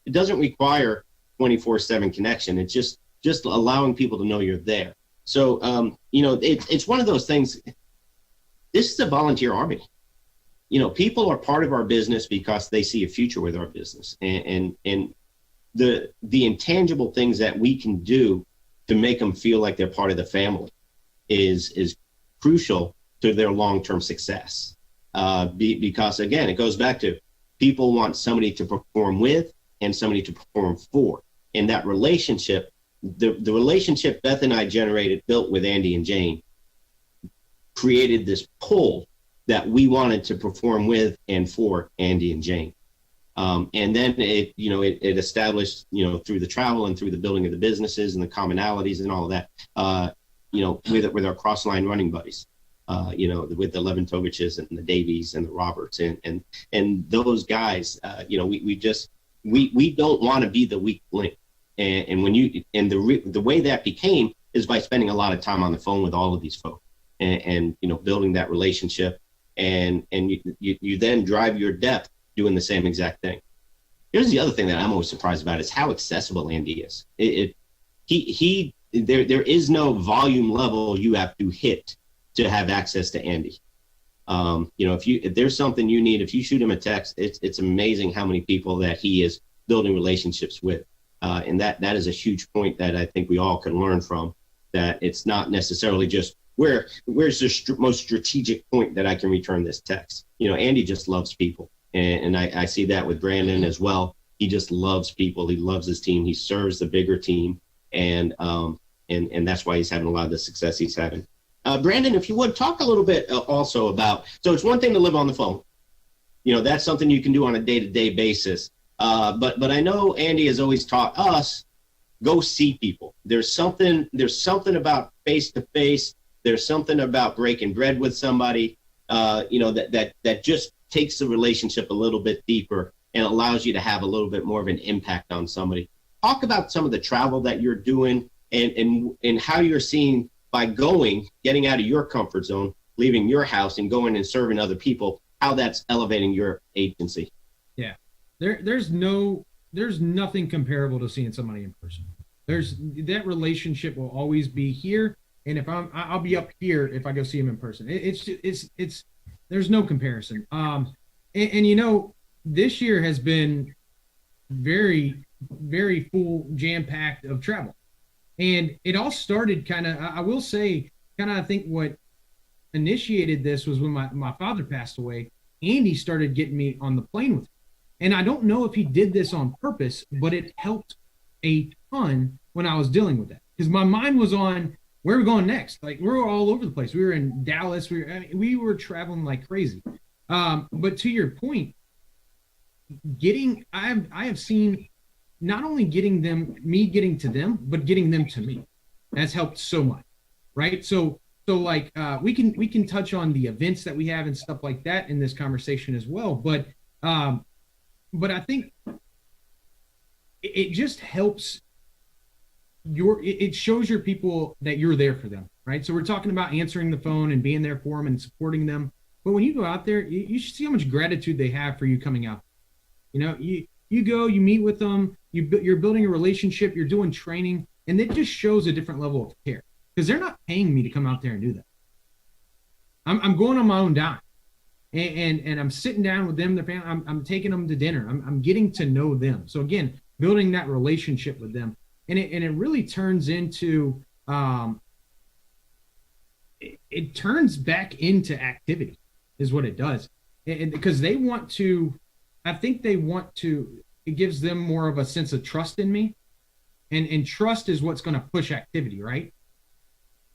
It doesn't require 24/7 connection. It's just allowing people to know you're there. So, it's one of those things. This is a volunteer army. People are part of our business because they see a future with our business. And the intangible things that we can do to make them feel like they're part of the family is crucial to their long-term success. Because again, it goes back to people want somebody to perform with and somebody to perform for. And that relationship, the relationship Beth and I built with Andy and Jane, created this pull that we wanted to perform with and for Andy and Jane. And then it established, through the travel and through the building of the businesses and the commonalities and all of that, with our cross-line running buddies, with the Leventoviches and the Davies and the Roberts and those guys, we don't want to be the weak link. And the way that became is by spending a lot of time on the phone with all of these folks and building that relationship. And you then drive your depth doing the same exact thing. Here's the other thing that I'm always surprised about is how accessible Andy is. There is no volume level you have to hit to have access to Andy. If there's something you need, if you shoot him a text, it's amazing how many people that he is building relationships with. And that is a huge point that I think we all can learn from, that it's not necessarily just where's the most strategic point that I can return this text. Andy just loves people. And I see that with Brandon as well. He just loves people. He loves his team. He serves the bigger team. And that's why he's having a lot of the success he's having. Brandon, if you would talk a little bit also about, so it's one thing to live on the phone. That's something you can do on a day-to-day basis. But I know Andy has always taught us, go see people. There's something about face-to-face. There's something about breaking bread with somebody, that just takes the relationship a little bit deeper and allows you to have a little bit more of an impact on somebody. Talk about some of the travel that you're doing and how you're seeing by getting out of your comfort zone, leaving your house and going and serving other people, how that's elevating your agency. Yeah. There's nothing comparable to seeing somebody in person. That relationship will always be here. And if I'll be up here if I go see him in person. It's there's no comparison. This year has been very, very full, jam-packed of travel. And it all started I will say, I think what initiated this was when my father passed away. Andy started getting me on the plane with him. And I don't know if he did this on purpose, but it helped a ton when I was dealing with that. Because my mind was on, where are we going next? Like, we're all over the place. We were in Dallas. We were traveling like crazy. But to your point, I have seen not only me getting to them, but getting them to me. That's helped so much, right? So like we can touch on the events that we have and stuff like that in this conversation as well. But I think it just helps. It shows your people that you're there for them, right? So we're talking about answering the phone and being there for them and supporting them. But when you go out there, you should see how much gratitude they have for you coming out. You go, you meet with them, you're building a relationship, you're doing training, and it just shows a different level of care because they're not paying me to come out there and do that. I'm going on my own dime, and I'm sitting down with them, their family. I'm taking them to dinner. I'm getting to know them. So again, building that relationship with them. And it really turns into it turns back into activity is what it does. And because they want to, I think they want to, it gives them more of a sense of trust in me. And trust is what's going to push activity, right?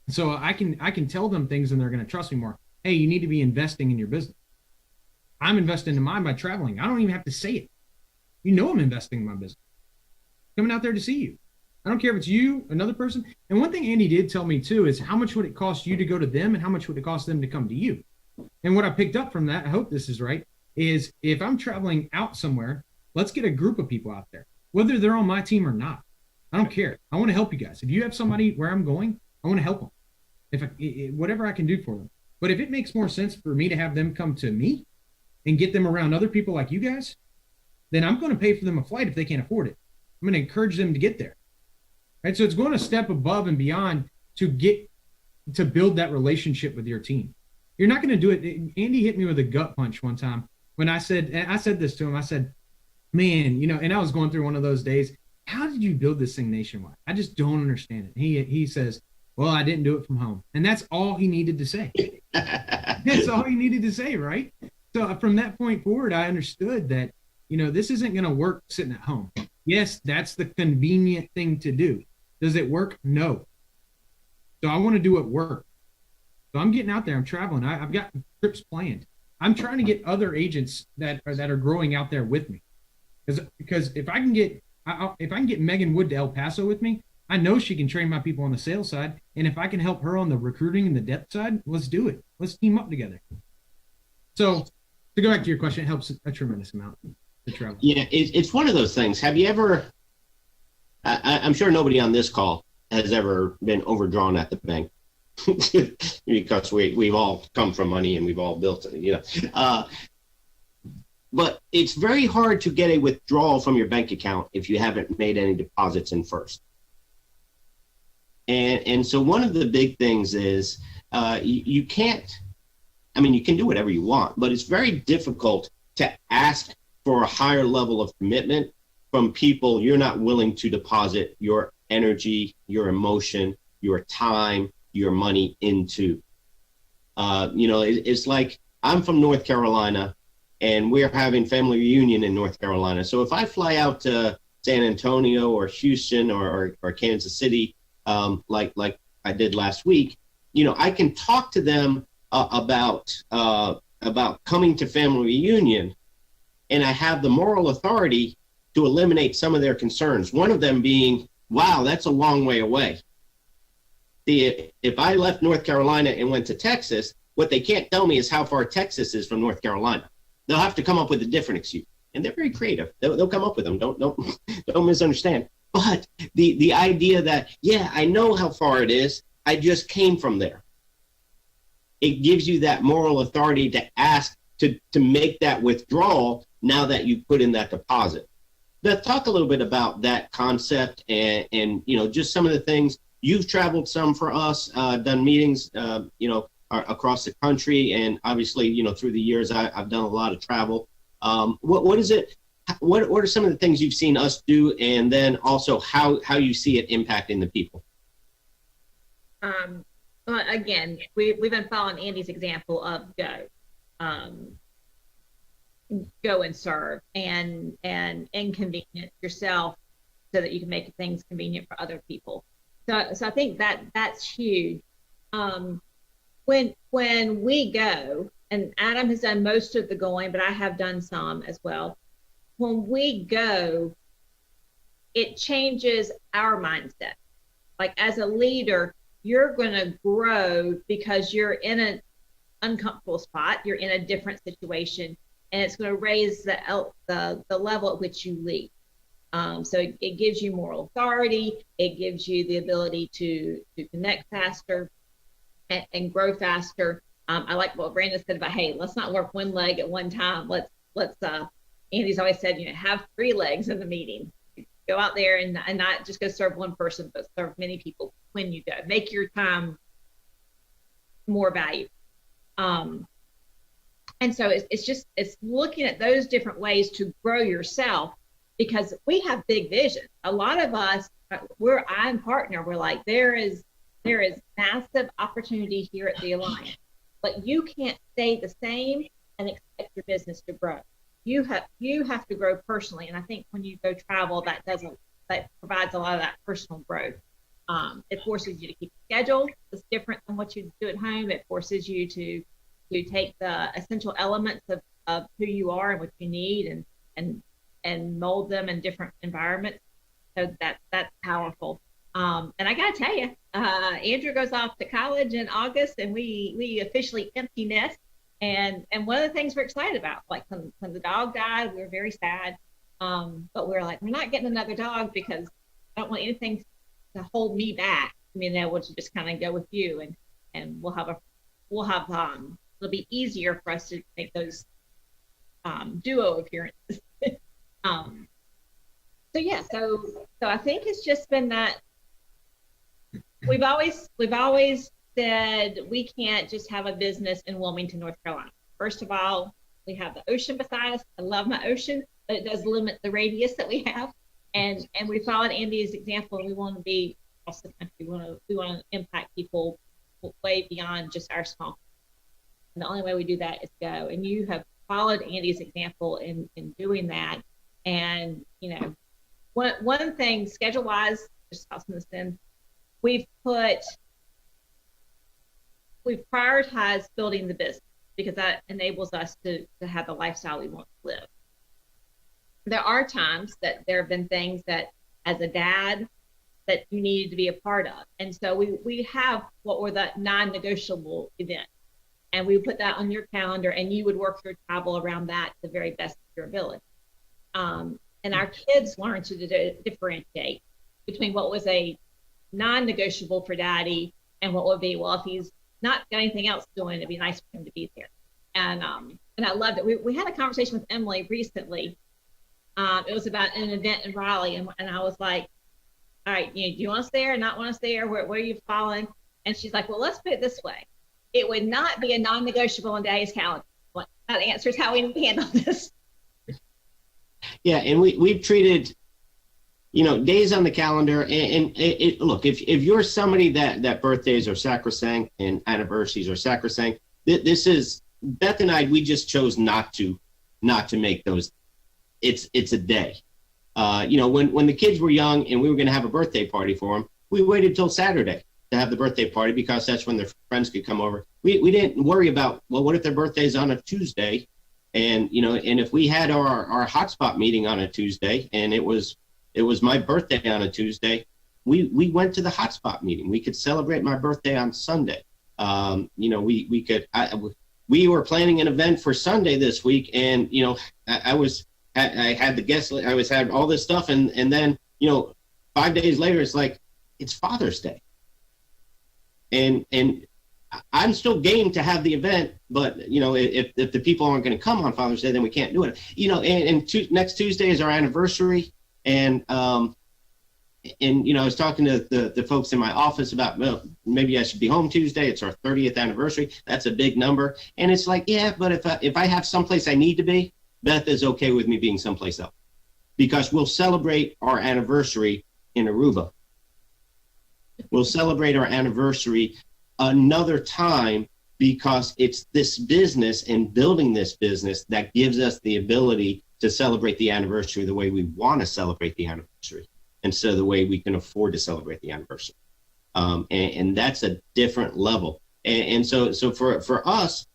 So I can tell them things and they're going to trust me more. Hey, you need to be investing in your business. I'm investing in mine by traveling. I don't even have to say it. I'm investing in my business. Coming out there to see you. I don't care if it's you, another person. And one thing Andy did tell me too is how much would it cost you to go to them and how much would it cost them to come to you? And what I picked up from that, I hope this is right, is if I'm traveling out somewhere, let's get a group of people out there, whether they're on my team or not. I don't care. I want to help you guys. If you have somebody where I'm going, I want to help them. Whatever I can do for them. But if it makes more sense for me to have them come to me and get them around other people like you guys, then I'm going to pay for them a flight if they can't afford it. I'm going to encourage them to get there. Right? So it's going to step above and beyond to build that relationship with your team. You're not going to do it. Andy hit me with a gut punch one time when I said this to him. I said, man, and I was going through one of those days. how did you build this thing nationwide? I just don't understand it. He says, well, I didn't do it from home. And that's all he needed to say. That's all he needed to say, right? So from that point forward, I understood that, this isn't going to work sitting at home. Yes, that's the convenient thing to do. Does it work? No. So I want to do it work. So I'm getting out there. I'm traveling. I've got trips planned. I'm trying to get other agents that are growing out there with me. Because if I can get Megan Wood to El Paso with me, I know she can train my people on the sales side. And if I can help her on the recruiting and the depth side, let's do it. Let's team up together. So to go back to your question, it helps a tremendous amount to travel. Yeah, it's one of those things. Have you ever, I'm sure nobody on this call has ever been overdrawn at the bank because we've all come from money and we've all built it, but it's very hard to get a withdrawal from your bank account if you haven't made any deposits in first. And so one of the big things is you can't, you can do whatever you want, but it's very difficult to ask for a higher level of commitment from people you're not willing to deposit your energy, your emotion, your time, your money into. It's like I'm from North Carolina and we're having family reunion in North Carolina. So if I fly out to San Antonio or Houston or Kansas City, like I did last week, I can talk to them about coming to family reunion, and I have the moral authority to eliminate some of their concerns. One of them being, wow, that's a long way away. If I left North Carolina and went to Texas, what they can't tell me is how far Texas is from North Carolina. They'll have to come up with a different excuse, and they're very creative. They'll come up with them. Don't misunderstand. But the idea that, yeah, I know how far it is, I just came from there. It gives you that moral authority to ask to make that withdrawal now that you put in that deposit. Beth, talk a little bit about that concept and just some of the things. You've traveled some for us, done meetings, across the country, and obviously, through the years, I've done a lot of travel. What is it? What are some of the things you've seen us do, and then also how you see it impacting the people? Well, again, we've been following Andy's example of go and serve and inconvenience yourself so that you can make things convenient for other people. So I think that's huge. When we go, and Adam has done most of the going, but I have done some as well. When we go, it changes our mindset. Like as a leader, you're going to grow because you're in an uncomfortable spot. You're in a different situation, and it's going to raise the level at which you lead. So it gives you moral authority. It gives you the ability to connect faster and grow faster. I like what Brandon said about, hey, let's not work one leg at one time. Let's Andy's always said, have 3 legs in the meeting. Go out there and not just go serve one person, but serve many people when you go. Make your time more valuable. And so it's looking at those different ways to grow yourself, because we have big vision. A lot of us, I'm partner. We're like, there is massive opportunity here at the Alliance, but you can't stay the same and expect your business to grow. You have to grow personally, and I think when you go travel, that provides a lot of that personal growth. It forces you to keep a schedule. It's different than what you do at home. It forces you to take the essential elements of who you are and what you need and mold them in different environments. So that's powerful. And I gotta tell you, Andrew goes off to college in August, and we officially empty nest. And one of the things we're excited about, like when the dog died, we were very sad. But we were like, we're not getting another dog because I don't want anything to hold me back. I mean, I want to just kind of go with you, and we'll have it'll be easier for us to make those duo appearances. So I think it's just been that we've always said we can't just have a business in Wilmington, North Carolina. First of all, we have the ocean beside us. I love my ocean, but it does limit the radius that we have. And we followed Andy's example. We want to be across the country. We want to impact people way beyond just our small. And the only way we do that is go. And you have followed Andy's example in doing that. And one thing schedule wise, just tossing this in, we've prioritized building the business because that enables us to have the lifestyle we want to live. There are times that there have been things that as a dad that you needed to be a part of. And so we have what were the non-negotiable events. And we put that on your calendar and you would work your travel around that to the very best of your ability. And our kids learn to differentiate between what was a non-negotiable for daddy and what would be, well, if he's not got anything else doing, it'd be nice for him to be there. And I loved it. We had a conversation with Emily recently. It was about an event in Raleigh, and I was like, all right, do you want us there, not want us there? Where are you following? And she's like, well, let's put it this way. It would not be a non-negotiable on Daddy's calendar. Well, that answers how we handle this. Yeah, and we've treated, days on the calendar. And look, if you're somebody that birthdays are sacrosanct and anniversaries are sacrosanct, this is Beth and I. We just chose not to make those. It's a day. When the kids were young and we were going to have a birthday party for them, we waited till Saturday to have the birthday party because that's when their friends could come over. We didn't worry about, well, what if their birthday's on a Tuesday? And, and if we had our hotspot meeting on a Tuesday and it was my birthday on a Tuesday, we went to the hotspot meeting. We could celebrate my birthday on Sunday. We were planning an event for Sunday this week, and, I had the guest, had all this stuff. And then, 5 days later, it's like, it's Father's Day. And I'm still game to have the event, but, if the people aren't going to come on Father's Day, then we can't do it. Next Tuesday is our anniversary. And I was talking to the folks in my office about, well, maybe I should be home Tuesday. It's our 30th anniversary. That's a big number. And it's like, yeah, but if I have someplace I need to be, Beth is okay with me being someplace else because we'll celebrate our anniversary in Aruba. We'll celebrate our anniversary another time because it's this business and building this business that gives us the ability to celebrate the anniversary the way we want to celebrate the anniversary instead of the way we can afford to celebrate the anniversary. And that's a different level. And so for us,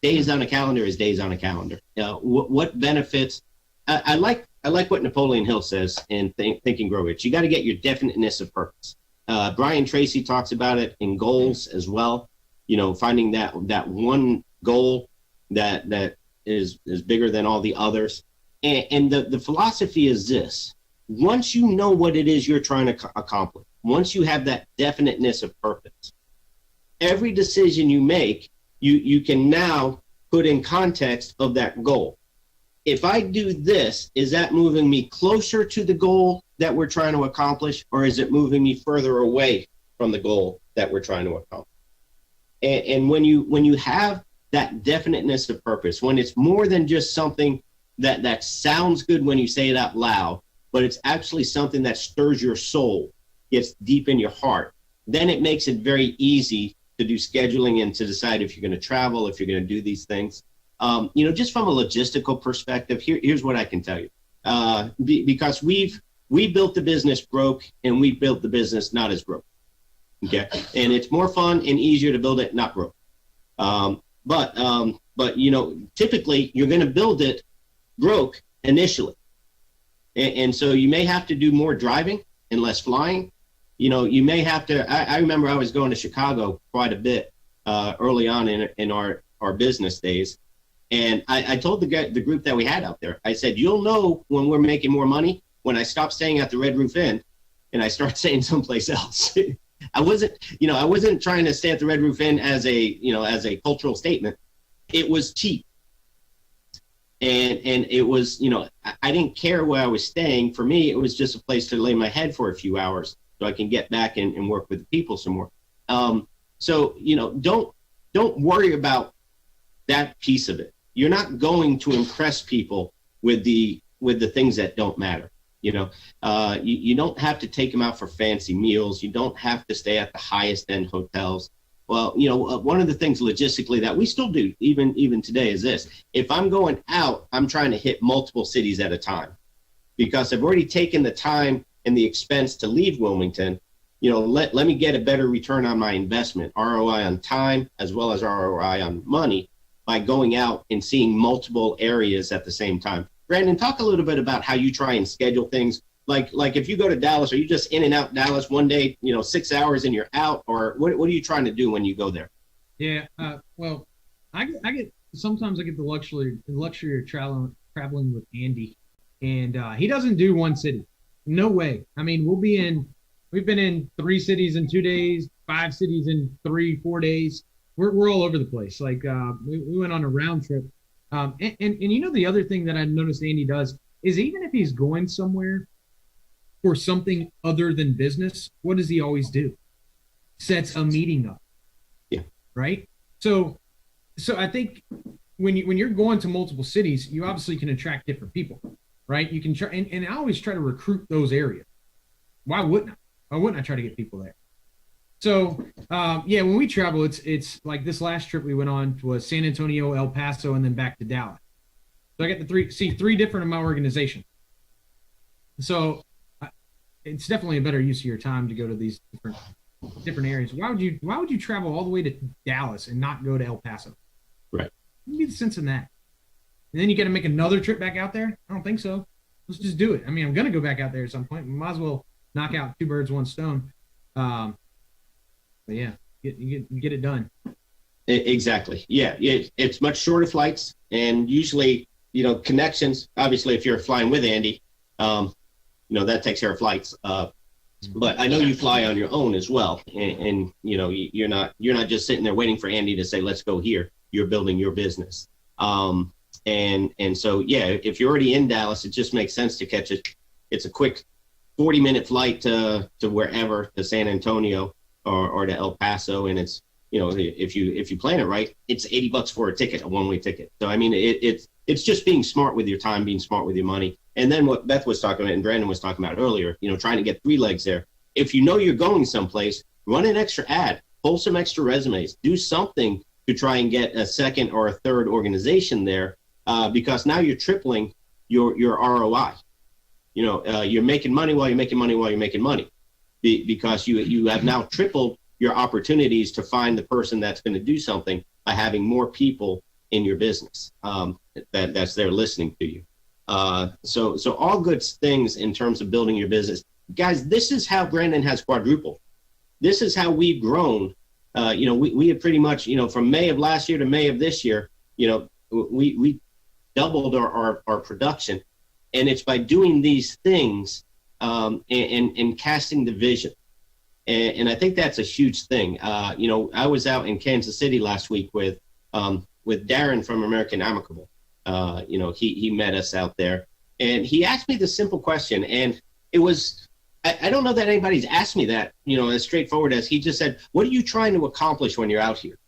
days on a calendar is days on a calendar. What benefits? I like what Napoleon Hill says in Think and Grow Rich. You got to get your definiteness of purpose. Brian Tracy talks about it in goals as well. Finding that one goal that is bigger than all the others. And the philosophy is this: once you know what it is you're trying to accomplish, once you have that definiteness of purpose, every decision you make, you can now put in context of that goal. If I do this, is that moving me closer to the goal that we're trying to accomplish, or is it moving me further away from the goal that we're trying to accomplish? And when you have that definiteness of purpose, when it's more than just something that sounds good when you say it out loud, but it's actually something that stirs your soul, gets deep in your heart, then it makes it very easy to do scheduling and to decide if you're going to travel, if you're going to do these things. Just from a logistical perspective, here's what I can tell you. Because we built the business broke, and we built the business not as broke. Okay, and it's more fun and easier to build it not broke. But typically you're going to build it broke initially, and so you may have to do more driving and less flying. You may have to. I remember I was going to Chicago quite a bit early on in our business days, and I told the group that we had out there. I said, you'll know when we're making more money when I stop staying at the Red Roof Inn and I start staying someplace else. I wasn't trying to stay at the Red Roof Inn as a cultural statement. It was cheap. And it was, I didn't care where I was staying. For me, it was just a place to lay my head for a few hours so I can get back and work with the people some more. Don't worry about that piece of it. You're not going to impress people with the things that don't matter. You don't have to take them out for fancy meals. You don't have to stay at the highest end hotels. Well, one of the things logistically that we still do even today is this. If I'm going out, I'm trying to hit multiple cities at a time, because I've already taken the time and the expense to leave Wilmington. Let me get a better return on my investment, ROI on time as well as ROI on money, by going out and seeing multiple areas at the same time. Brandon, talk a little bit about how you try and schedule things. Like if you go to Dallas, are you just in and out Dallas one day, 6 hours and you're out, or what are you trying to do when you go there? Yeah, well, sometimes I get the luxury of traveling with Andy, and he doesn't do one city. No way. I mean, we've been in 3 cities in 2 days, 5 cities in 3-4 days. We're all over the place. Like we went on a round trip. And the other thing that I noticed Andy does is, even if he's going somewhere for something other than business, what does he always do? Sets a meeting up. Yeah. Right. So I think when you're going to multiple cities, you obviously can attract different people, right? You can try, and I always try to recruit those areas. Why wouldn't I try to get people there? So, when we travel, it's like this last trip we went on was San Antonio, El Paso, and then back to Dallas. So I got to see 3 different of my organization. So it's definitely a better use of your time to go to these different areas. Why would you travel all the way to Dallas and not go to El Paso? Right. What would be the sense in that? And then you got to make another trip back out there? I don't think so. Let's just do it. I mean, I'm going to go back out there at some point. We might as well knock out 2 birds, 1 stone. But yeah, you get it done. Exactly. Yeah. It's much shorter flights, and usually, connections. Obviously, if you're flying with Andy, that takes care of flights. But I know you fly on your own as well, and you're not just sitting there waiting for Andy to say, let's go here. You're building your business. And so, if you're already in Dallas, it just makes sense to catch it. It's a quick 40-minute flight to wherever, to San Antonio or to El Paso, and it's if you plan it right, it's $80 for a ticket, a one-way ticket. So I mean, it's just being smart with your time, being smart with your money. And then what Beth was talking about and Brandon was talking about earlier, trying to get 3 legs there. If you're going someplace, run an extra ad, pull some extra resumes, do something to try and get a second or a third organization there, because now you're tripling your ROI. You're making money while you're making money while you're making money, because you have now tripled your opportunities to find the person that's going to do something by having more people in your business that's there listening to you. So all good things in terms of building your business. Guys, this is how Brandon has quadrupled. This is how we've grown. We have pretty much, from May of last year to May of this year, we doubled our production. And it's by doing these things and casting the vision. And I think that's a huge thing. I was out in Kansas City last week with Darren from American Amicable. He met us out there, and he asked me the simple question, and it was, I don't know that anybody's asked me that, as straightforward as he just said, what are you trying to accomplish when you're out here?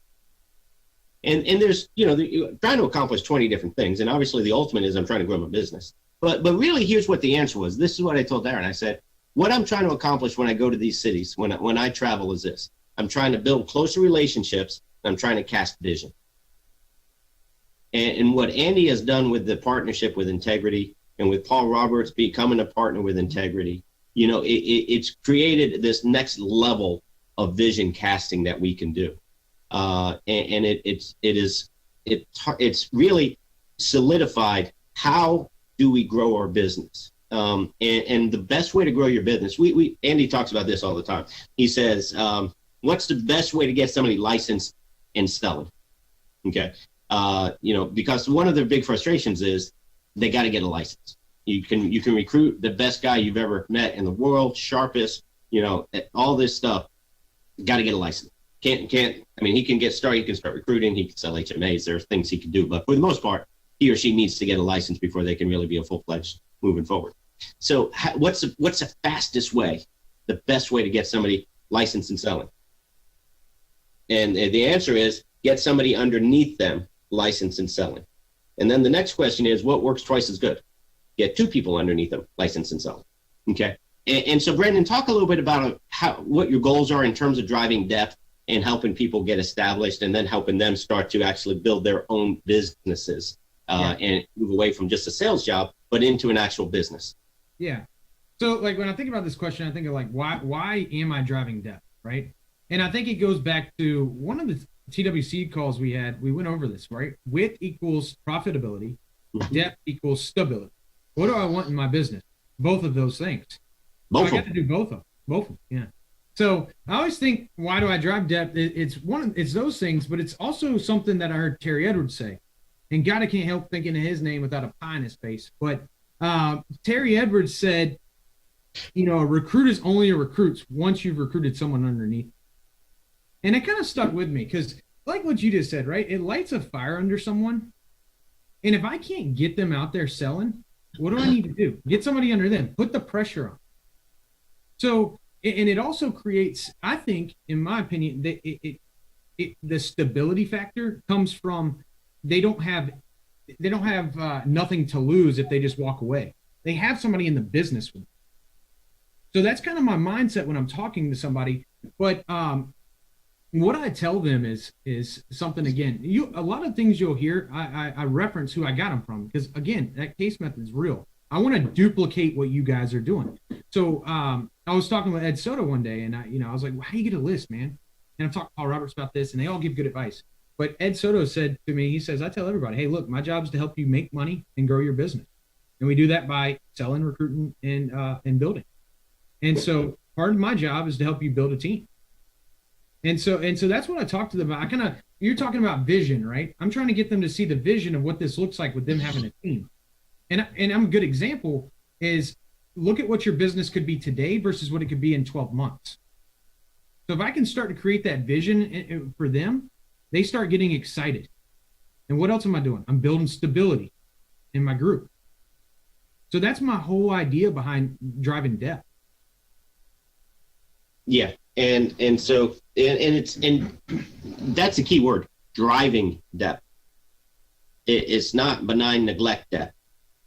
And there's, trying to accomplish 20 different things. And obviously the ultimate is I'm trying to grow my business. But really, here's what the answer was. This is what I told Darren. I said, what I'm trying to accomplish when I go to these cities, when I travel, is this. I'm trying to build closer relationships. I'm trying to cast vision. And what Andy has done with the partnership with Integrity, and with Paul Roberts becoming a partner with Integrity, it's created this next level of vision casting that we can do. And it's really solidified how do we grow our business. And the best way to grow your business, Andy talks about this all the time. He says, what's the best way to get somebody licensed and selling? Okay. Because one of their big frustrations is they got to get a license. You can recruit the best guy you've ever met in the world, sharpest, all this stuff. Got to get a license. He can get started. He can start recruiting. He can sell HMAs. There's things he can do, but for the most part, he or she needs to get a license before they can really be a full-fledged moving forward. So what's the fastest way, the best way to get somebody licensed and selling? And the answer is get somebody underneath them licensed and selling. And then the next question is, what works twice as good? get 2 people underneath them, licensed and selling. Okay. And so, Brandon, talk a little bit about what your goals are in terms of driving depth and helping people get established, and then helping them start to actually build their own businesses and move away from just a sales job, but into an actual business. Yeah. So like when I think about this question, I think of like, why am I driving depth, right? And I think it goes back to one of the TWC calls we had. We went over this, right? Width equals profitability, depth equals stability. What do I want in my business? Both of those things. So I got to do both of them. Yeah. So I always think, why do I drive depth? It's those things, but it's also something that I heard Terry Edwards say. And God, I can't help thinking of his name without a pie in his face. But Terry Edwards said, a recruit is only a recruit once you've recruited someone underneath. And it kind of stuck with me because, like what you just said, right? It lights a fire under someone. And if I can't get them out there selling, what do I need to do? Get somebody under them, put the pressure on. So, and it also creates, I think, in my opinion, that the stability factor comes from they don't have nothing to lose if they just walk away. They have somebody in the business with them. So that's kind of my mindset when I'm talking to somebody. But what I tell them is something, again, a lot of things you'll hear, I reference who I got them from, because again, that case method is real. I want to duplicate what you guys are doing. So I was talking with Ed Soto one day, and I was like, well, how do you get a list, man? And I'm talking to Paul Roberts about this, and they all give good advice. But Ed Soto said to me, he says, I tell everybody, hey, look, my job is to help you make money and grow your business. And we do that by selling, recruiting, and building. And so part of my job is to help you build a team. And so that's what I talk to them about. You're talking about vision, right? I'm trying to get them to see the vision of what this looks like with them having a team. And I'm a good example is look at what your business could be today versus what it could be in 12 months. So if I can start to create that vision for them, they start getting excited. And what else am I doing? I'm building stability in my group. So that's my whole idea behind driving depth. Yeah. And that's a key word, driving depth. It's not benign neglect depth.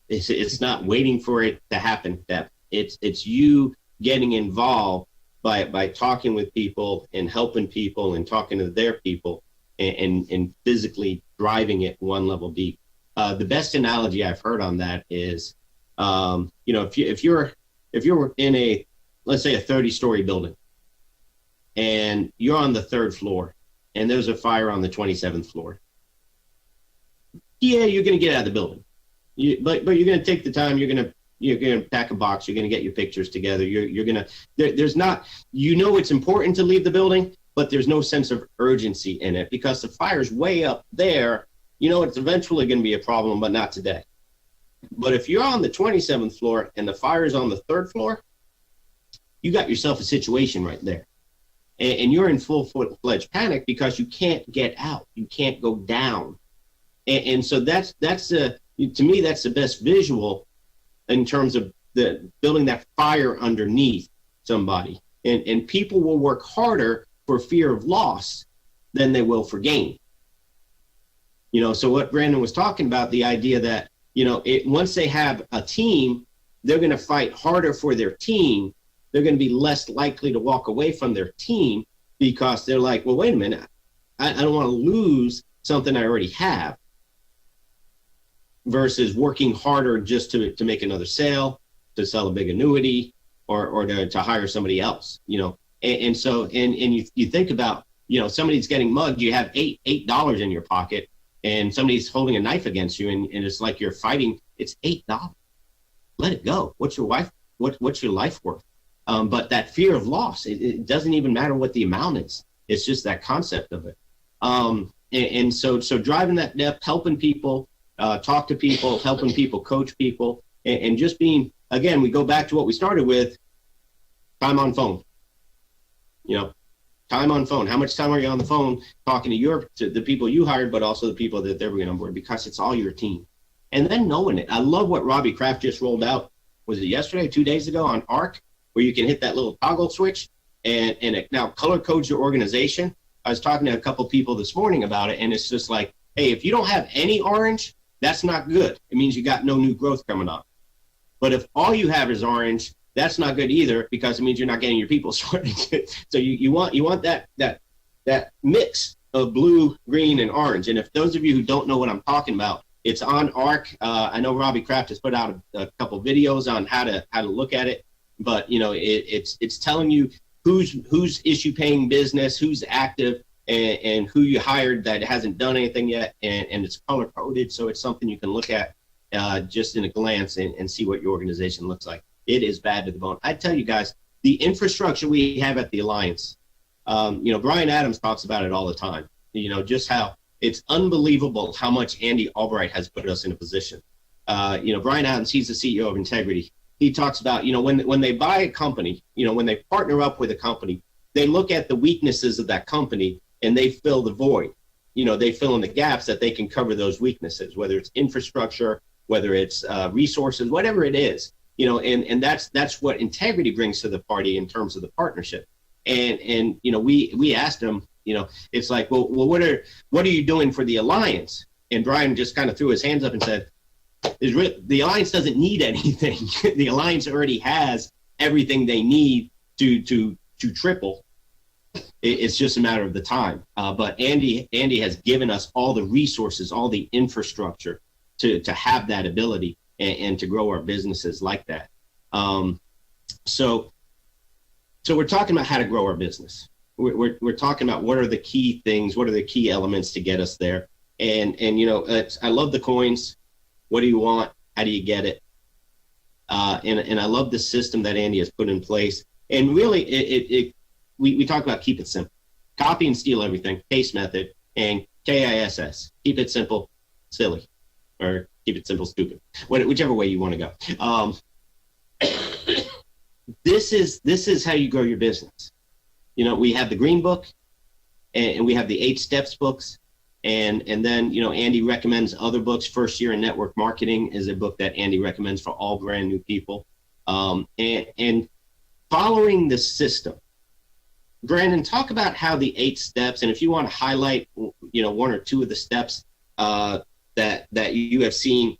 It's not waiting for it to happen depth. It's you getting involved by talking with people and helping people and talking to their people and physically driving it one level deep. The best analogy I've heard on that is, if you're in let's say a 30-story building, and you're on the 3rd floor, and there's a fire on the 27th floor. Yeah, you're going to get out of the building, but you're going to take the time. You're going to pack a box. You're going to get your pictures together. You're going to. There's not. It's important to leave the building, but there's no sense of urgency in it because the fire's way up there. It's eventually going to be a problem, but not today. But if you're on the 27th floor and the fire's on the 3rd floor, you got yourself a situation right there. And you're in full-fledged panic because you can't get out. You can't go down. And so that's to me, that's the best visual in terms of building that fire underneath somebody. And people will work harder for fear of loss than they will for gain. So what Brandon was talking about, the idea that, once they have a team, they're going to fight harder for their team. They're going to be less likely to walk away from their team because they're like, well, wait a minute, I don't want to lose something I already have, versus working harder just to make another sale, to sell a big annuity, or to hire somebody else, And so you think about, somebody's getting mugged, you have $8 in your pocket, and somebody's holding a knife against you, and it's like you're fighting. It's $8. Let it go. What's your life worth? But that fear of loss, it doesn't even matter what the amount is. It's just that concept of it. And so driving that depth, helping people, talk to people, helping people, coach people, and just being, again, we go back to what we started with, time on phone. Time on phone. How much time are you on the phone talking to the people you hired, but also the people that they're bringing on board, because it's all your team. And then knowing it. I love what Robbie Kraft just rolled out. Was it yesterday, 2 days ago on ARC, where you can hit that little toggle switch and it now color codes your organization. I was talking to a couple people this morning about it, and it's just like, hey, if you don't have any orange, that's not good. It means you got no new growth coming up. But if all you have is orange, that's not good either, because it means you're not getting your people started. So you want that mix of blue, green, and orange. And if those of you who don't know what I'm talking about, it's on ARC. I know Robbie Kraft has put out a couple videos on how to look at it, but it's telling you who's issue paying business, who's active, and who you hired that hasn't done anything yet, and it's color coded, so it's something you can look at just in a glance and see what your organization looks like. It is bad to the bone. I tell you guys, the infrastructure we have at the Alliance, Brian Adams talks about it all the time, just how it's unbelievable how much Andy Albright has put us in a position. Brian Adams, he's the CEO of Integrity. He talks about, when they buy a company, when they partner up with a company, they look at the weaknesses of that company and they fill the void. They fill in the gaps that they can cover those weaknesses, whether it's infrastructure, whether it's resources, whatever it is, and that's what Integrity brings to the party in terms of the partnership. And we asked him, it's like, well, what are you doing for the Alliance? And Brian just kind of threw his hands up and said, the Alliance doesn't need anything. The Alliance already has everything they need to triple. It's just a matter of the time. But Andy has given us all the resources, all the infrastructure to have that ability and to grow our businesses like that. So we're talking about how to grow our business. We're talking about what are the key things, what are the key elements to get us there. And I love the coins. What do you want? How do you get it? And I love the system that Andy has put in place. And really, we talk about keep it simple. Copy and steal everything, case method, and KISS. Keep it simple, silly, or keep it simple, stupid. Whichever way you want to go. This is how you grow your business. We have the Green Book, and we have the 8 Steps books. And then, Andy recommends other books. First Year in Network Marketing is a book that Andy recommends for all brand new people. And following the system. Brandon, talk about how the 8 steps, and if you want to highlight, 1 or 2 of the steps that you have seen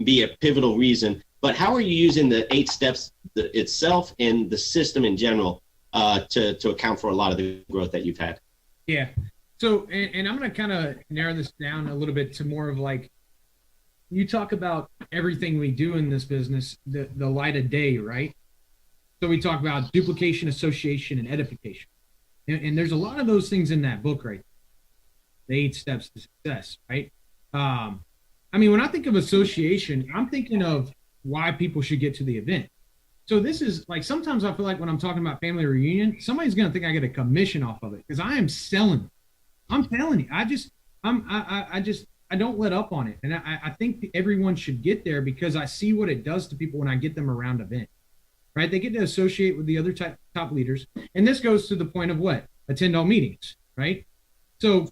be a pivotal reason, but how are you using the 8 steps itself and the system in general to account for a lot of the growth that you've had? Yeah. So, and I'm going to kind of narrow this down a little bit to more of like, you talk about everything we do in this business, the light of day, right? So we talk about duplication, association, and edification. And there's a lot of those things in that book, right? The 8 steps to success, right? When I think of association, I'm thinking of why people should get to the event. So this is like, sometimes I feel like when I'm talking about family reunion, somebody's going to think I get a commission off of it because I am selling. I'm telling you, I don't let up on it. And I think everyone should get there because I see what it does to people when I get them around event, right? They get to associate with the other top leaders. And this goes to the point of what? Attend all meetings, right? So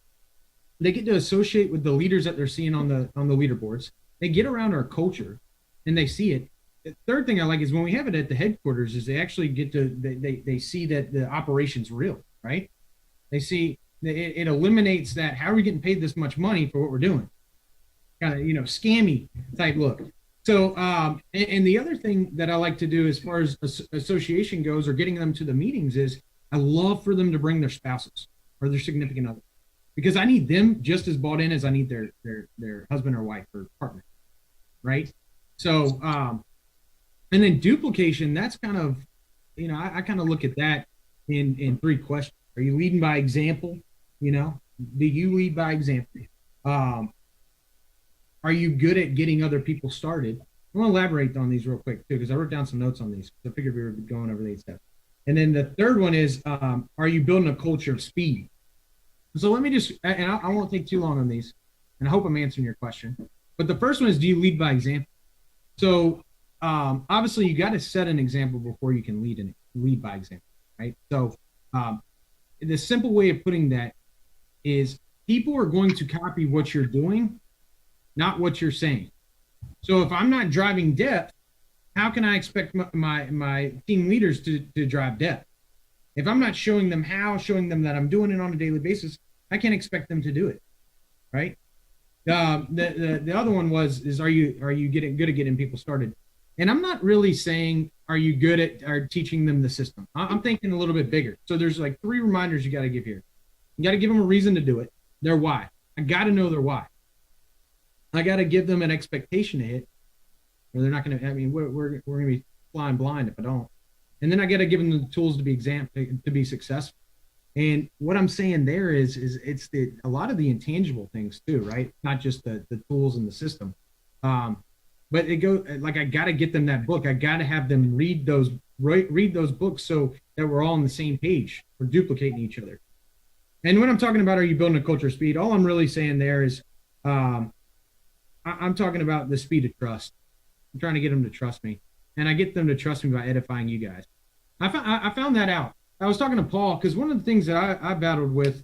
they get to associate with the leaders that they're seeing on the leaderboards. They get around our culture and they see it. The third thing I like is when we have it at the headquarters is they actually get to, they see that the operation's real, right? They see, it eliminates that, how are we getting paid this much money for what we're doing? Kind of, scammy type look. So, and the other thing that I like to do as far as association goes or getting them to the meetings is I love for them to bring their spouses or their significant other, because I need them just as bought in as I need their husband or wife or partner, right? So, and then duplication, that's kind of, I kind of look at that in 3 questions. Are you leading by example? Do you lead by example? Are you good at getting other people started? I want to elaborate on these real quick too, because I wrote down some notes on these. I figured we were going over the 8 steps. And then the third one is, are you building a culture of speed? So let me just, and I won't take too long on these, and I hope I'm answering your question. But the first one is, do you lead by example? So obviously you got to set an example before you can lead by example, right? So the simple way of putting that is people are going to copy what you're doing, not what you're saying. So if I'm not driving depth, how can I expect my team leaders to drive depth? If I'm not showing them showing them that I'm doing it on a daily basis, I can't expect them to do it, right? The other one is are you getting good at getting people started? And I'm not really saying, are you good at or teaching them the system? I'm thinking a little bit bigger. So there's like 3 reminders you got to give here. You got to give them a reason to do it, their why. I got to know their why. I got to give them an expectation to hit, or they're not going to, I mean, we're going to be flying blind if I don't. And then I got to give them the tools to be successful. And what I'm saying there is it's a lot of the intangible things too, right? Not just the tools and the system. But it goes like, I got to get them that book. I got to have them read those books so that we're all on the same page. We're duplicating each other. And when I'm talking about, are you building a culture of speed? All I'm really saying there is, I'm talking about the speed of trust. I'm trying to get them to trust me, and I get them to trust me by edifying you guys. I found that out. I was talking to Paul, because one of the things that I battled with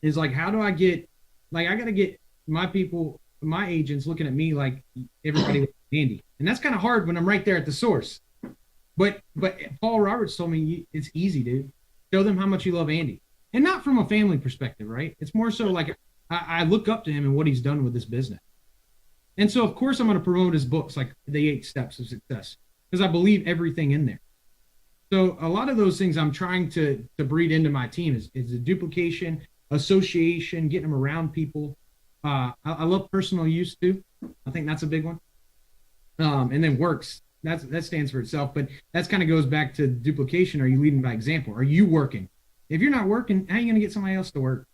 is like, how do I get, like, I got to get my people, my agents looking at me like everybody was Andy. And that's kind of hard when I'm right there at the source. But Paul Roberts told me, it's easy, dude. Show them how much you love Andy. And not from a family perspective, right? It's more so like I look up to him and what he's done with this business. And so, of course, I'm going to promote his books, like the 8 Steps of Success, because I believe everything in there. So a lot of those things I'm trying to breed into my team is the duplication, association, getting them around people. I love personal use too. I think that's a big one. And then works. That stands for itself, but that's kind of goes back to duplication. Are you leading by example? Are you working? If you're not working, how are you going to get somebody else to work?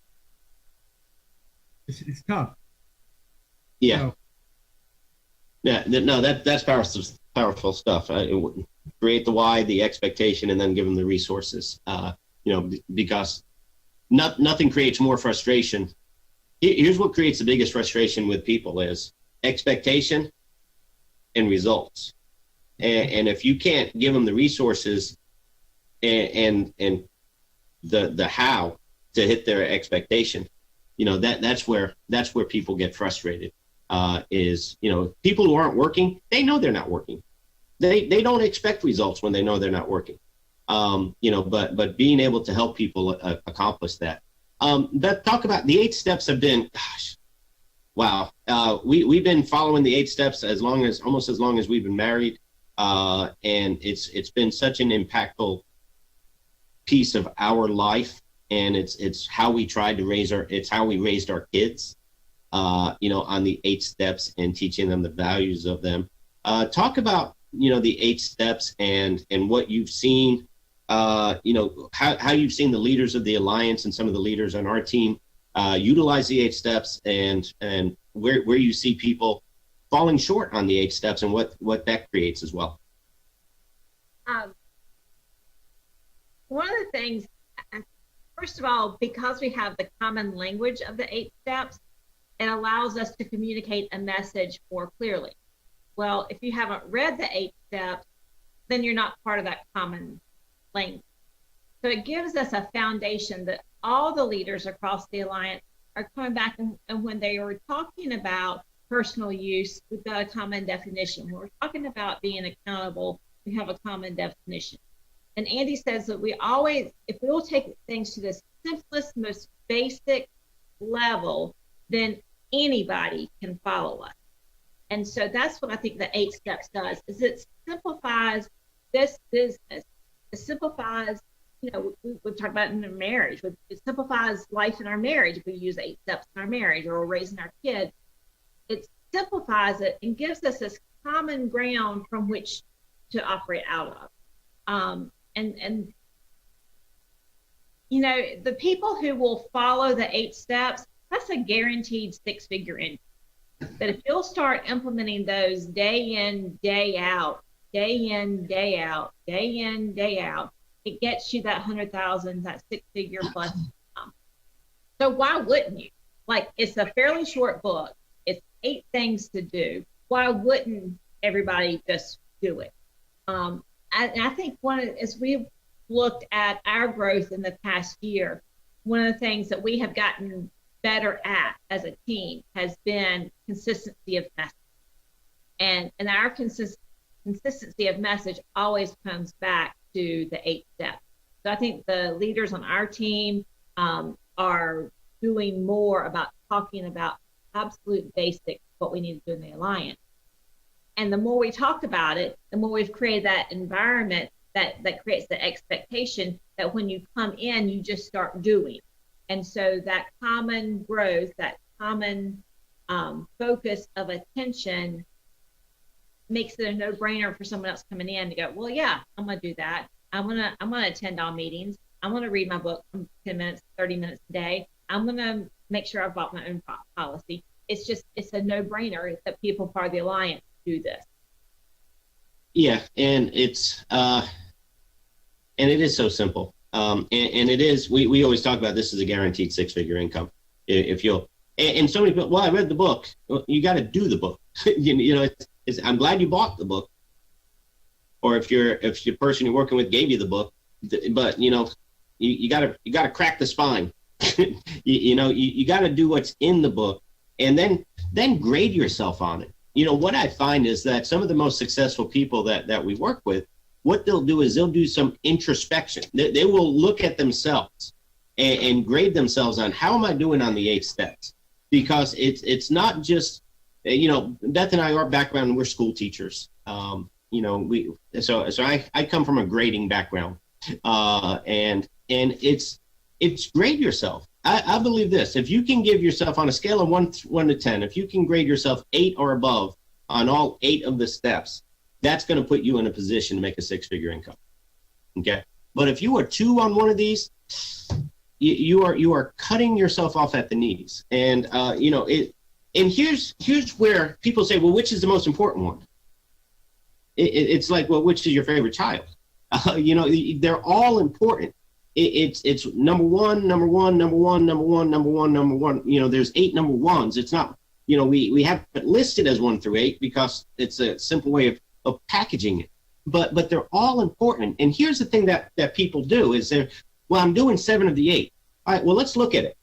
It's tough. Yeah. So, yeah. No, that's powerful stuff. Create the why, the expectation, and then give them the resources. Because nothing creates more frustration. Here's what creates the biggest frustration with people is expectation and results. And if you can't give them the resources and the how to hit their expectation, that's where people get frustrated. People who aren't working, they know they're not working. They don't expect results when they know they're not working. But being able to help people accomplish that. Talk about the 8 steps have been, wow. We've been following the 8 steps almost as long as we've been married. And it's been such an impactful piece of our life. And it's how we tried to raised our kids, on the 8 steps and teaching them the values of them. Talk about, the 8 steps and what you've seen, how you've seen the leaders of the Alliance and some of the leaders on our team utilize the 8 steps and where you see people falling short on the 8 steps and what that creates as well. One of the things, first of all, because we have the common language of the 8 steps, it allows us to communicate a message more clearly. Well, if you haven't read the 8 steps, then you're not part of that common language. So it gives us a foundation that all the leaders across the Alliance are coming back, and when they were talking about personal use, we've got a common definition. When we're talking about being accountable, we have a common definition. And Andy says that we always, if we'll take things to the simplest, most basic level, then anybody can follow us. And so that's what I think the 8 steps does, is it simplifies this business. It simplifies, we've talked about in a marriage, it simplifies life in our marriage if we use 8 steps in our marriage or raising our kids. It simplifies it and gives us this common ground from which to operate out of. The people who will follow the 8 steps, that's a guaranteed 6-figure income. But if you'll start implementing those day in, day out, day in, day out, day in, day out, it gets you that 100,000, that 6-figure plus income. So why wouldn't you? Like, it's a fairly short book. It's 8 things to do. Why wouldn't everybody just do it? I think as we've looked at our growth in the past year, one of the things that we have gotten better at as a team has been consistency of message. And our consistency of message always comes back to the 8 steps. So I think the leaders on our team are doing more about talking about absolute basics, what we need to do in the Alliance. And the more we talked about it, the more we've created that environment that creates the expectation that when you come in, you just start doing. And so that common growth, that common focus of attention makes it a no-brainer for someone else coming in to go, well, yeah, I'm going to do that. I'm gonna attend all meetings. I'm going to read my book 10 minutes, 30 minutes a day. I'm going to make sure I've bought my own policy. It's a no-brainer that people part of the Alliance do this. Yeah, and it's and it is so simple. And it is, we always talk about this as a guaranteed six-figure income. If you'll, and so many people, well, I read the book. Well, you got to do the book. you know, I'm glad you bought the book. Or if the person you're working with gave you the book, but you know, you gotta crack the spine. you got to do what's in the book, and then grade yourself on it. You know, what I find is that some of the most successful people that we work with, what they'll do is they'll do some introspection. They will look at themselves and grade themselves on how am I doing on the 8 steps, because it's not just, you know, Beth and I, our background, we're school teachers. You know, so I come from a grading background, and it's grade yourself. I believe this: if you can give yourself on a scale of 1 to 10, if you can grade yourself 8 or above on all 8 of the steps, that's going to put you in a position to make a six-figure income. Okay, but if you are 2 on one of these, you are cutting yourself off at the knees. And you know it. And here's where people say, well, which is the most important one? It's like, well, which is your favorite child? You know, they're all important. It's number one. You know, there's 8 number ones. It's not, you know, we have it listed as 1 through 8 because it's a simple way of packaging it. But they're all important. And here's the thing that people do is well, I'm doing 7 of the 8. All right, well, let's look at it.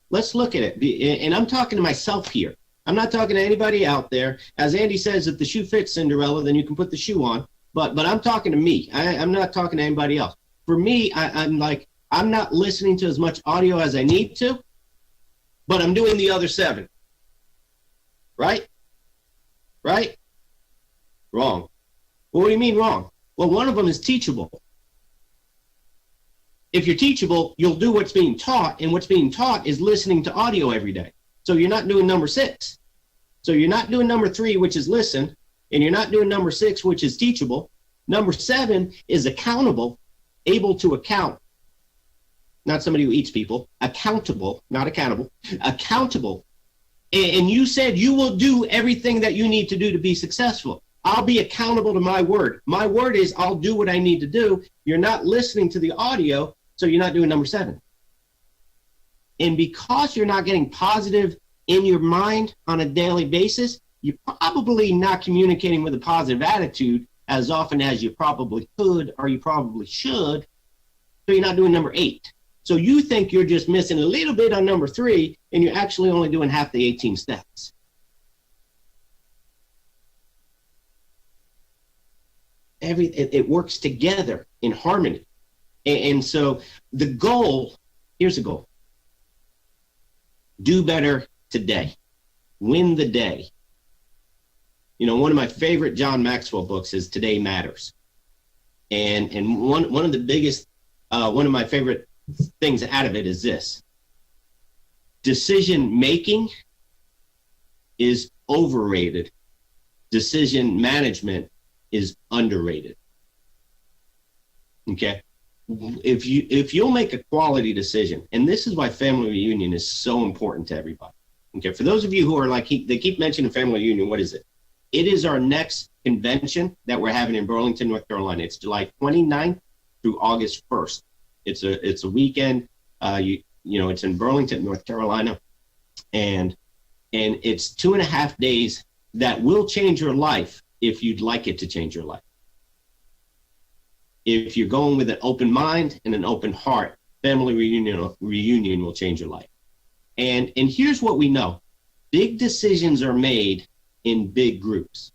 Let's look at it. And I'm talking to myself here. I'm not talking to anybody out there. As Andy says, if the shoe fits Cinderella, then you can put the shoe on. But I'm talking to me. I'm not talking to anybody else. For me, I'm not listening to as much audio as I need to, but I'm doing the other 7. Right? Right? Wrong. Well, what do you mean wrong? Well, one of them is teachable. If you're teachable, you'll do what's being taught, and what's being taught is listening to audio every day. So you're not doing number 6. So you're not doing number 3, which is listen, and you're not doing number 6, which is teachable. Number 7 is accountable, able to account. Not somebody who eats people. Accountable, not accountable. Accountable. And you said you will do everything that you need to do to be successful. I'll be accountable to my word. My word is I'll do what I need to do. You're not listening to the audio, so you're not doing number 7. And because you're not getting positive in your mind on a daily basis, you're probably not communicating with a positive attitude as often as you probably could or you probably should. So you're not doing number 8. So you think you're just missing a little bit on number 3, and you're actually only doing half the 18 steps. It works together in harmony. And so the goal, here's the goal. Do better today. Win the day. You know, one of my favorite John Maxwell books is Today Matters. And one of the biggest, one of my favorite things out of it is this. Decision making is overrated. Decision management is underrated. Okay? If you'll make a quality decision, and this is why family reunion is so important to everybody. Okay, for those of you who are like, they keep mentioning family reunion, what is it? It is our next convention that we're having in Burlington, North Carolina. It's July 29th through August 1st. It's a weekend. You know, it's in Burlington, North Carolina, and it's 2.5 days that will change your life if you'd like it to change your life. If you're going with an open mind and an open heart, family reunion will change your life. And here's what we know. Big decisions are made in big groups.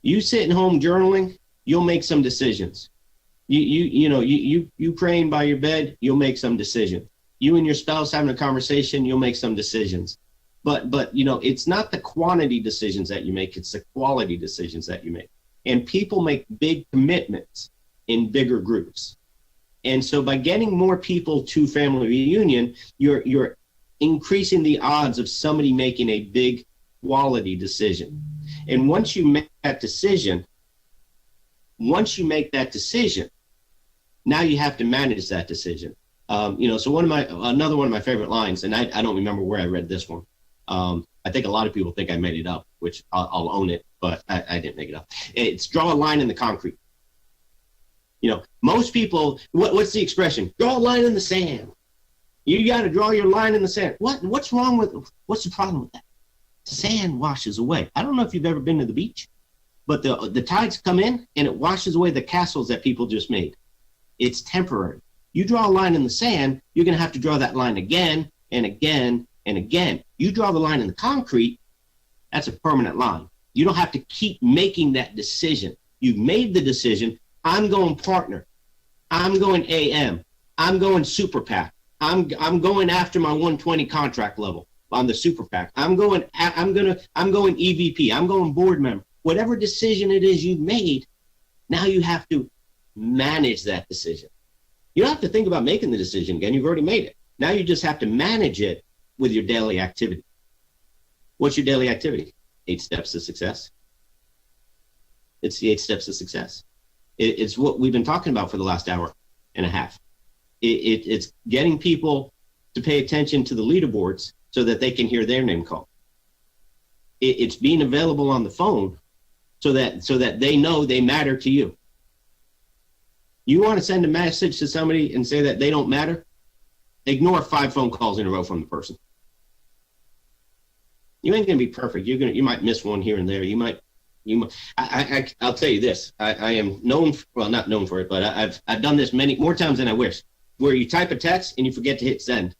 You sitting home journaling, you'll make some decisions. You praying by your bed, you'll make some decisions. You and your spouse having a conversation, you'll make some decisions. But you know, it's not the quantity decisions that you make, it's the quality decisions that you make. And people make big commitments in bigger groups. And so by getting more people to family reunion, you're increasing the odds of somebody making a big quality decision. And once you make that decision, now you have to manage that decision. You know, so another one of my favorite lines, and I don't remember where I read this one. I think a lot of people think I made it up, which I'll own it, but I didn't make it up. It's draw a line in the concrete. You know, most people, what's the expression? Draw a line in the sand. You got to draw your line in the sand. What's wrong with, what's the problem with that? Sand washes away. I don't know if you've ever been to the beach, but the tides come in and it washes away the castles that people just made. It's temporary. You draw a line in the sand, you're going to have to draw that line again and again and again. You draw the line in the concrete, that's a permanent line. You don't have to keep making that decision. You've made the decision. I'm going partner. I'm going AM. I'm going super PAC. I'm going after my 120 contract level on the super PAC. I'm going EVP. I'm going board member. Whatever decision it is you've made, now you have to manage that decision. You don't have to think about making the decision again. You've already made it. Now you just have to manage it with your daily activity. What's your daily activity? 8 steps to success. It's the 8 steps to success. It's what we've been talking about for the last hour and a half. It's getting people to pay attention to the leaderboards so that they can hear their name called. It's being available on the phone so that they know they matter to you. You want to send a message to somebody and say that they don't matter? Ignore 5 phone calls in a row from the person. You ain't gonna be perfect. You might miss one here and there. I'll tell you this. I am known, not known for it, but I've done this many more times than I wish. Where you type a text and you forget to hit send.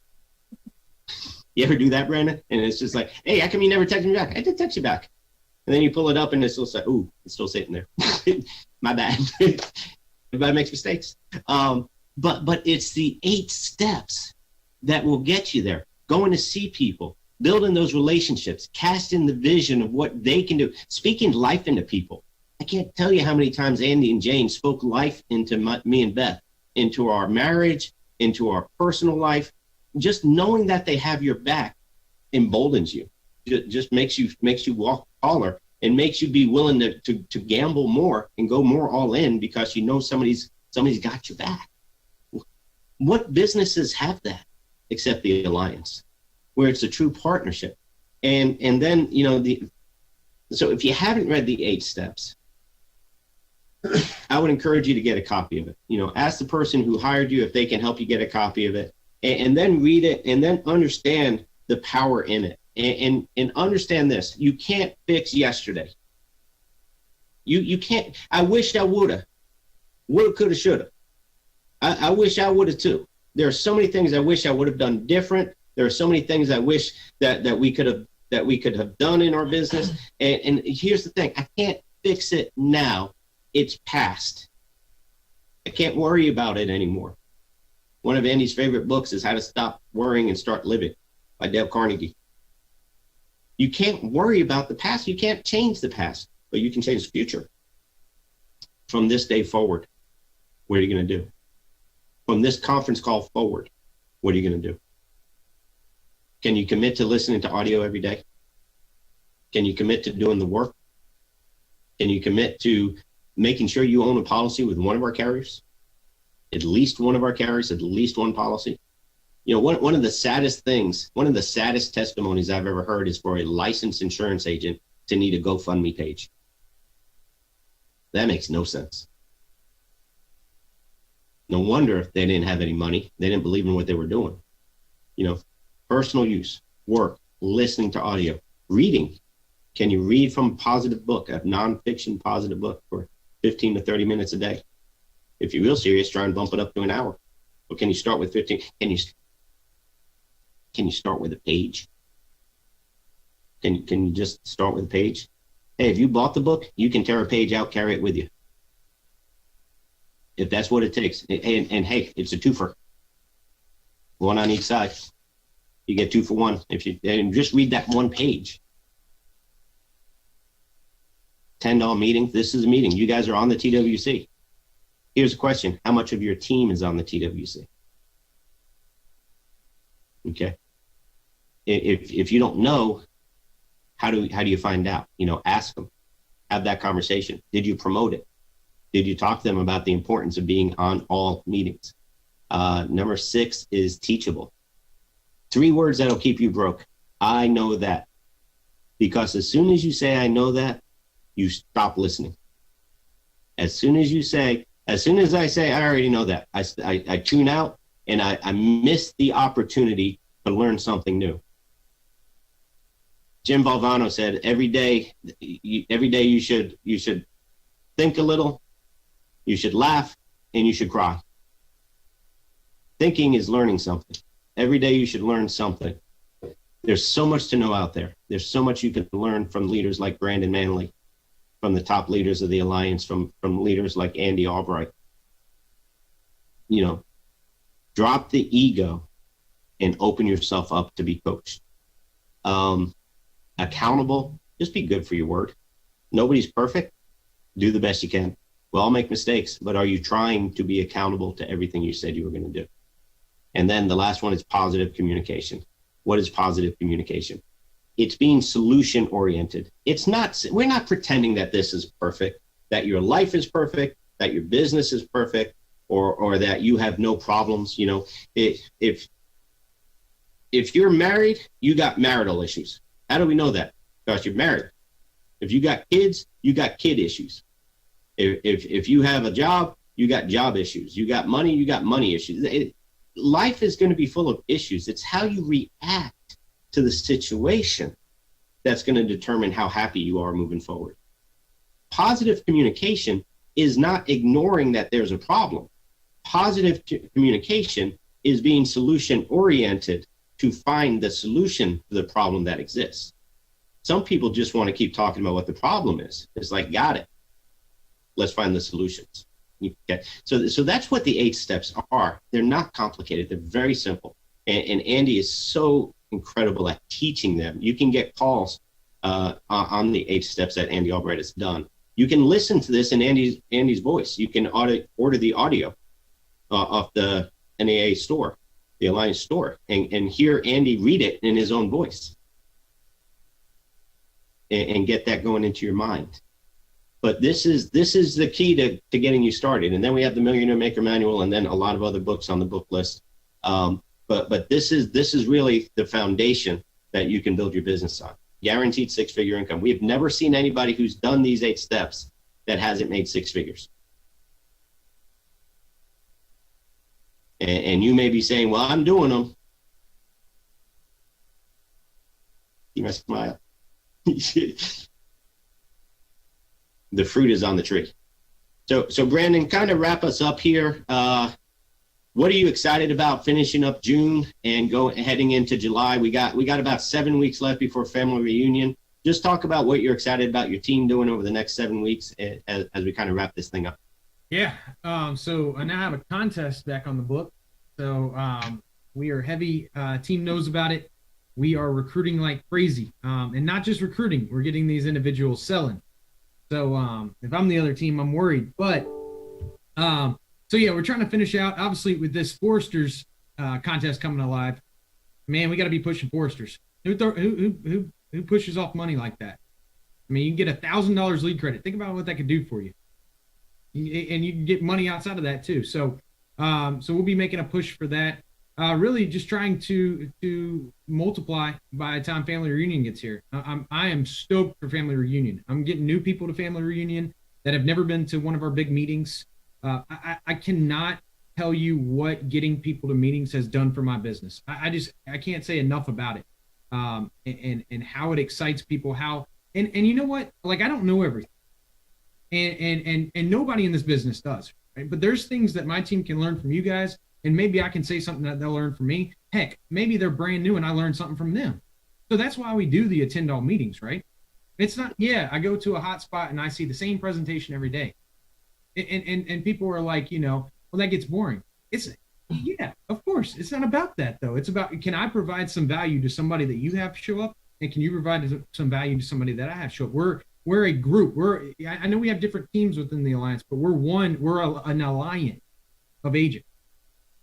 You ever do that, Brandon? And it's just like, hey, how come you never text me back? I did text you back. And then you pull it up and it's still like, ooh, it's still sitting there. My bad. Everybody makes mistakes. But it's the 8 steps that will get you there. Going to see people, building those relationships, casting the vision of what they can do, speaking life into people. I can't tell you how many times Andy and Jane spoke life into me and Beth, into our marriage, into our personal life. Just knowing that they have your back emboldens you. Just makes you walk taller and makes you be willing to gamble more and go more all in because you know somebody's got your back. What businesses have that except the Alliance, where it's a true partnership? And then, you know, so if you haven't read the 8 steps, I would encourage you to get a copy of it. You know, ask the person who hired you if they can help you get a copy of it, and then read it and then understand the power in it. And understand this: you can't fix yesterday. You can't. I wish I woulda, coulda, shoulda. I wish I woulda too. There are so many things I wish I would have done different. There are so many things I wish that we could have done in our business. And here's the thing: I can't fix it now. It's past. I can't worry about it anymore. One of Andy's favorite books is How to Stop Worrying and Start Living by Dale Carnegie. You can't worry about the past. You can't change the past, but you can change the future. From this day forward, what are you going to do? From this conference call forward, what are you going to do? Can you commit to listening to audio every day? Can you commit to doing the work? Can you commit to making sure you own a policy with one of our carriers? At least one of our carriers, at least one policy. You know, one of the saddest things, one of the saddest testimonies I've ever heard is for a licensed insurance agent to need a GoFundMe page. That makes no sense. No wonder they didn't have any money. They didn't believe in what they were doing. You know, personal use, work, listening to audio, reading. Can you read from a positive book, a nonfiction positive book for 15 to 30 minutes a day? If you're real serious, try and bump it up to an hour. But can you start with 15? Can you start with a page? Can you just start with a page? Hey, if you bought the book, you can tear a page out, carry it with you. If that's what it takes. And hey, it's a twofer. One on each side. You get 2 for 1 if you and just read that one page. $10 meeting. This is a meeting. You guys are on the TWC. Here's a question. How much of your team is on the TWC? Okay. If you don't know, how do you find out? Ask them. Have that conversation. Did you promote it? Did you talk to them about the importance of being on all meetings? Number 6 is teachable. 3 words that'll keep you broke. I know that. Because as soon as you say, I know that, you stop listening. As soon as I say, I already know that, I tune out and I miss the opportunity to learn something new. Jim Valvano said, every day you should think a little, you should laugh, and you should cry. Thinking is learning something. Every day you should learn something. There's so much to know out there. There's so much you can learn from leaders like Brandon Manley, from the top leaders of the Alliance, from leaders like Andy Albright. Drop the ego and open yourself up to be coached. Accountable, just be good for your word. Nobody's perfect. Do the best you can. We all make mistakes, but are you trying to be accountable to everything you said you were going to do? And then the last one is positive communication. What is positive communication? It's being solution oriented. We're not pretending that this is perfect, that your life is perfect, that your business is perfect, or that you have no problems. If you're married, you got marital issues. How do we know that? Because you're married. If you got kids, you got kid issues. If you have a job, you got job issues. You got money issues. Life is going to be full of issues. It's how you react to the situation that's going to determine how happy you are moving forward. Positive communication is not ignoring that there's a problem. Positive communication is being solution oriented to find the solution to the problem that exists. Some people just want to keep talking about what the problem is. It's like, got it. Let's find the solutions. Okay. So that's what the 8 steps are. They're not complicated. They're very simple. And Andy is so incredible at teaching them. You can get calls on the 8 steps that Andy Albright has done. You can listen to this in Andy's voice. You can order the audio off the NAA store, the Alliance store, and hear Andy read it in his own voice and get that going into your mind. But this is the key to getting you started. And then we have the Millionaire Maker Manual, and then a lot of other books on the book list. But this is really the foundation that you can build your business on. Guaranteed 6-figure income. We have never seen anybody who's done these 8 steps that hasn't made 6 figures. And you may be saying, well, I'm doing them. You must smile. The fruit is on the tree. So Brandon, kind of wrap us up here. What are you excited about finishing up June and heading into July? We got about 7 weeks left before family reunion. Just talk about what you're excited about your team doing over the next 7 weeks as we kind of wrap this thing up. Yeah. So I now have a contest back on the book. So we are heavy. Team knows about it. We are recruiting like crazy, and not just recruiting. We're getting these individuals selling. So if I'm the other team, I'm worried. But so yeah, we're trying to finish out. Obviously, with this Foresters contest coming alive, man, we got to be pushing Foresters. Who pushes off money like that? I mean, you can get $1,000 lead credit. Think about what that could do for you. And you can get money outside of that too. So we'll be making a push for that. Really just trying to multiply by the time family reunion gets here. I am stoked for family reunion. I'm getting new people to family reunion that have never been to one of our big meetings. I cannot tell you what getting people to meetings has done for my business. I can't say enough about it. And how it excites people, and you know what? Like, I don't know everything. And nobody in this business does, right? But there's things that my team can learn from you guys, and maybe I can say something that they'll learn from me. Heck, maybe they're brand new and I learned something from them. So that's why we do the attend all meetings, right? It's not, I go to a hot spot and I see the same presentation every day. And people are like, well, that gets boring. It's Yeah, of course. It's not about that though. It's about, can I provide some value to somebody that you have show up, and can you provide some value to somebody that I have show up? We're a group. I know we have different teams within the alliance, but we're an alliance of agents,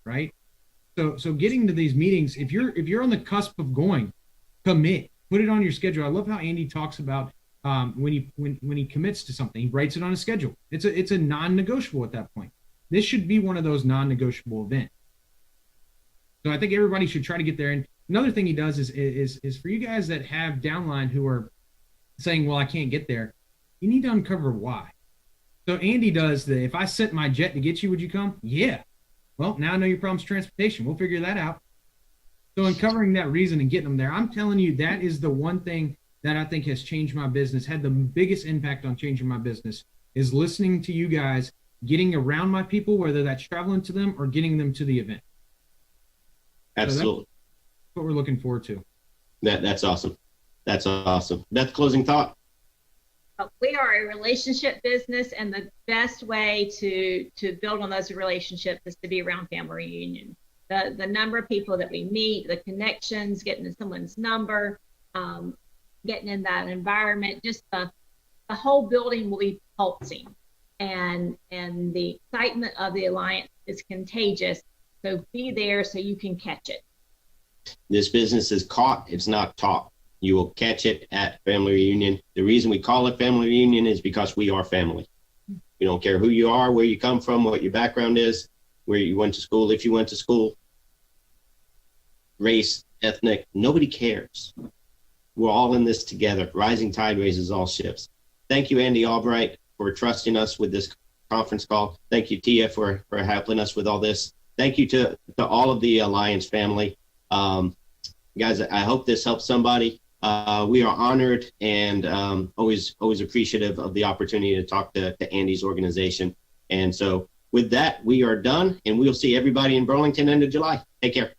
right? So getting to these meetings, if you're on the cusp of going, commit, put it on your schedule. I love how Andy talks about when he commits to something, he writes it on a schedule. It's a non-negotiable at that point. This should be one of those non-negotiable events. So I think everybody should try to get there. And another thing he does is for you guys that have downline who are saying, well, I can't get there, you need to uncover why. So Andy does the, if I sent my jet to get you, would you come? Yeah. Well, now I know your problem's transportation. We'll figure that out. So uncovering that reason and getting them there, I'm telling you, that is the one thing that I think has changed my business, had the biggest impact on changing my business, is listening to you guys, getting around my people, whether that's traveling to them or getting them to the event. Absolutely. So that's what we're looking forward to. That's awesome. That's awesome. Beth, closing thought? We are a relationship business, and the best way to build on those relationships is to be around family reunion. The number of people that we meet, the connections, getting someone's number, getting in that environment, just the whole building will be pulsing, and the excitement of the alliance is contagious. So be there so you can catch it. This business is caught, it's not taught. You will catch it at family reunion. The reason we call it family reunion is because we are family. We don't care who you are, where you come from, what your background is, where you went to school, if you went to school, race, ethnic, nobody cares. We're all in this together. Rising tide raises all ships. Thank you, Andy Albright, for trusting us with this conference call. Thank you, Tia, for helping us with all this. Thank you to all of the Alliance family. Guys, I hope this helps somebody. We are honored and always appreciative of the opportunity to talk to Andy's organization. And so with that, we are done, and we'll see everybody in Burlington end of July. Take care.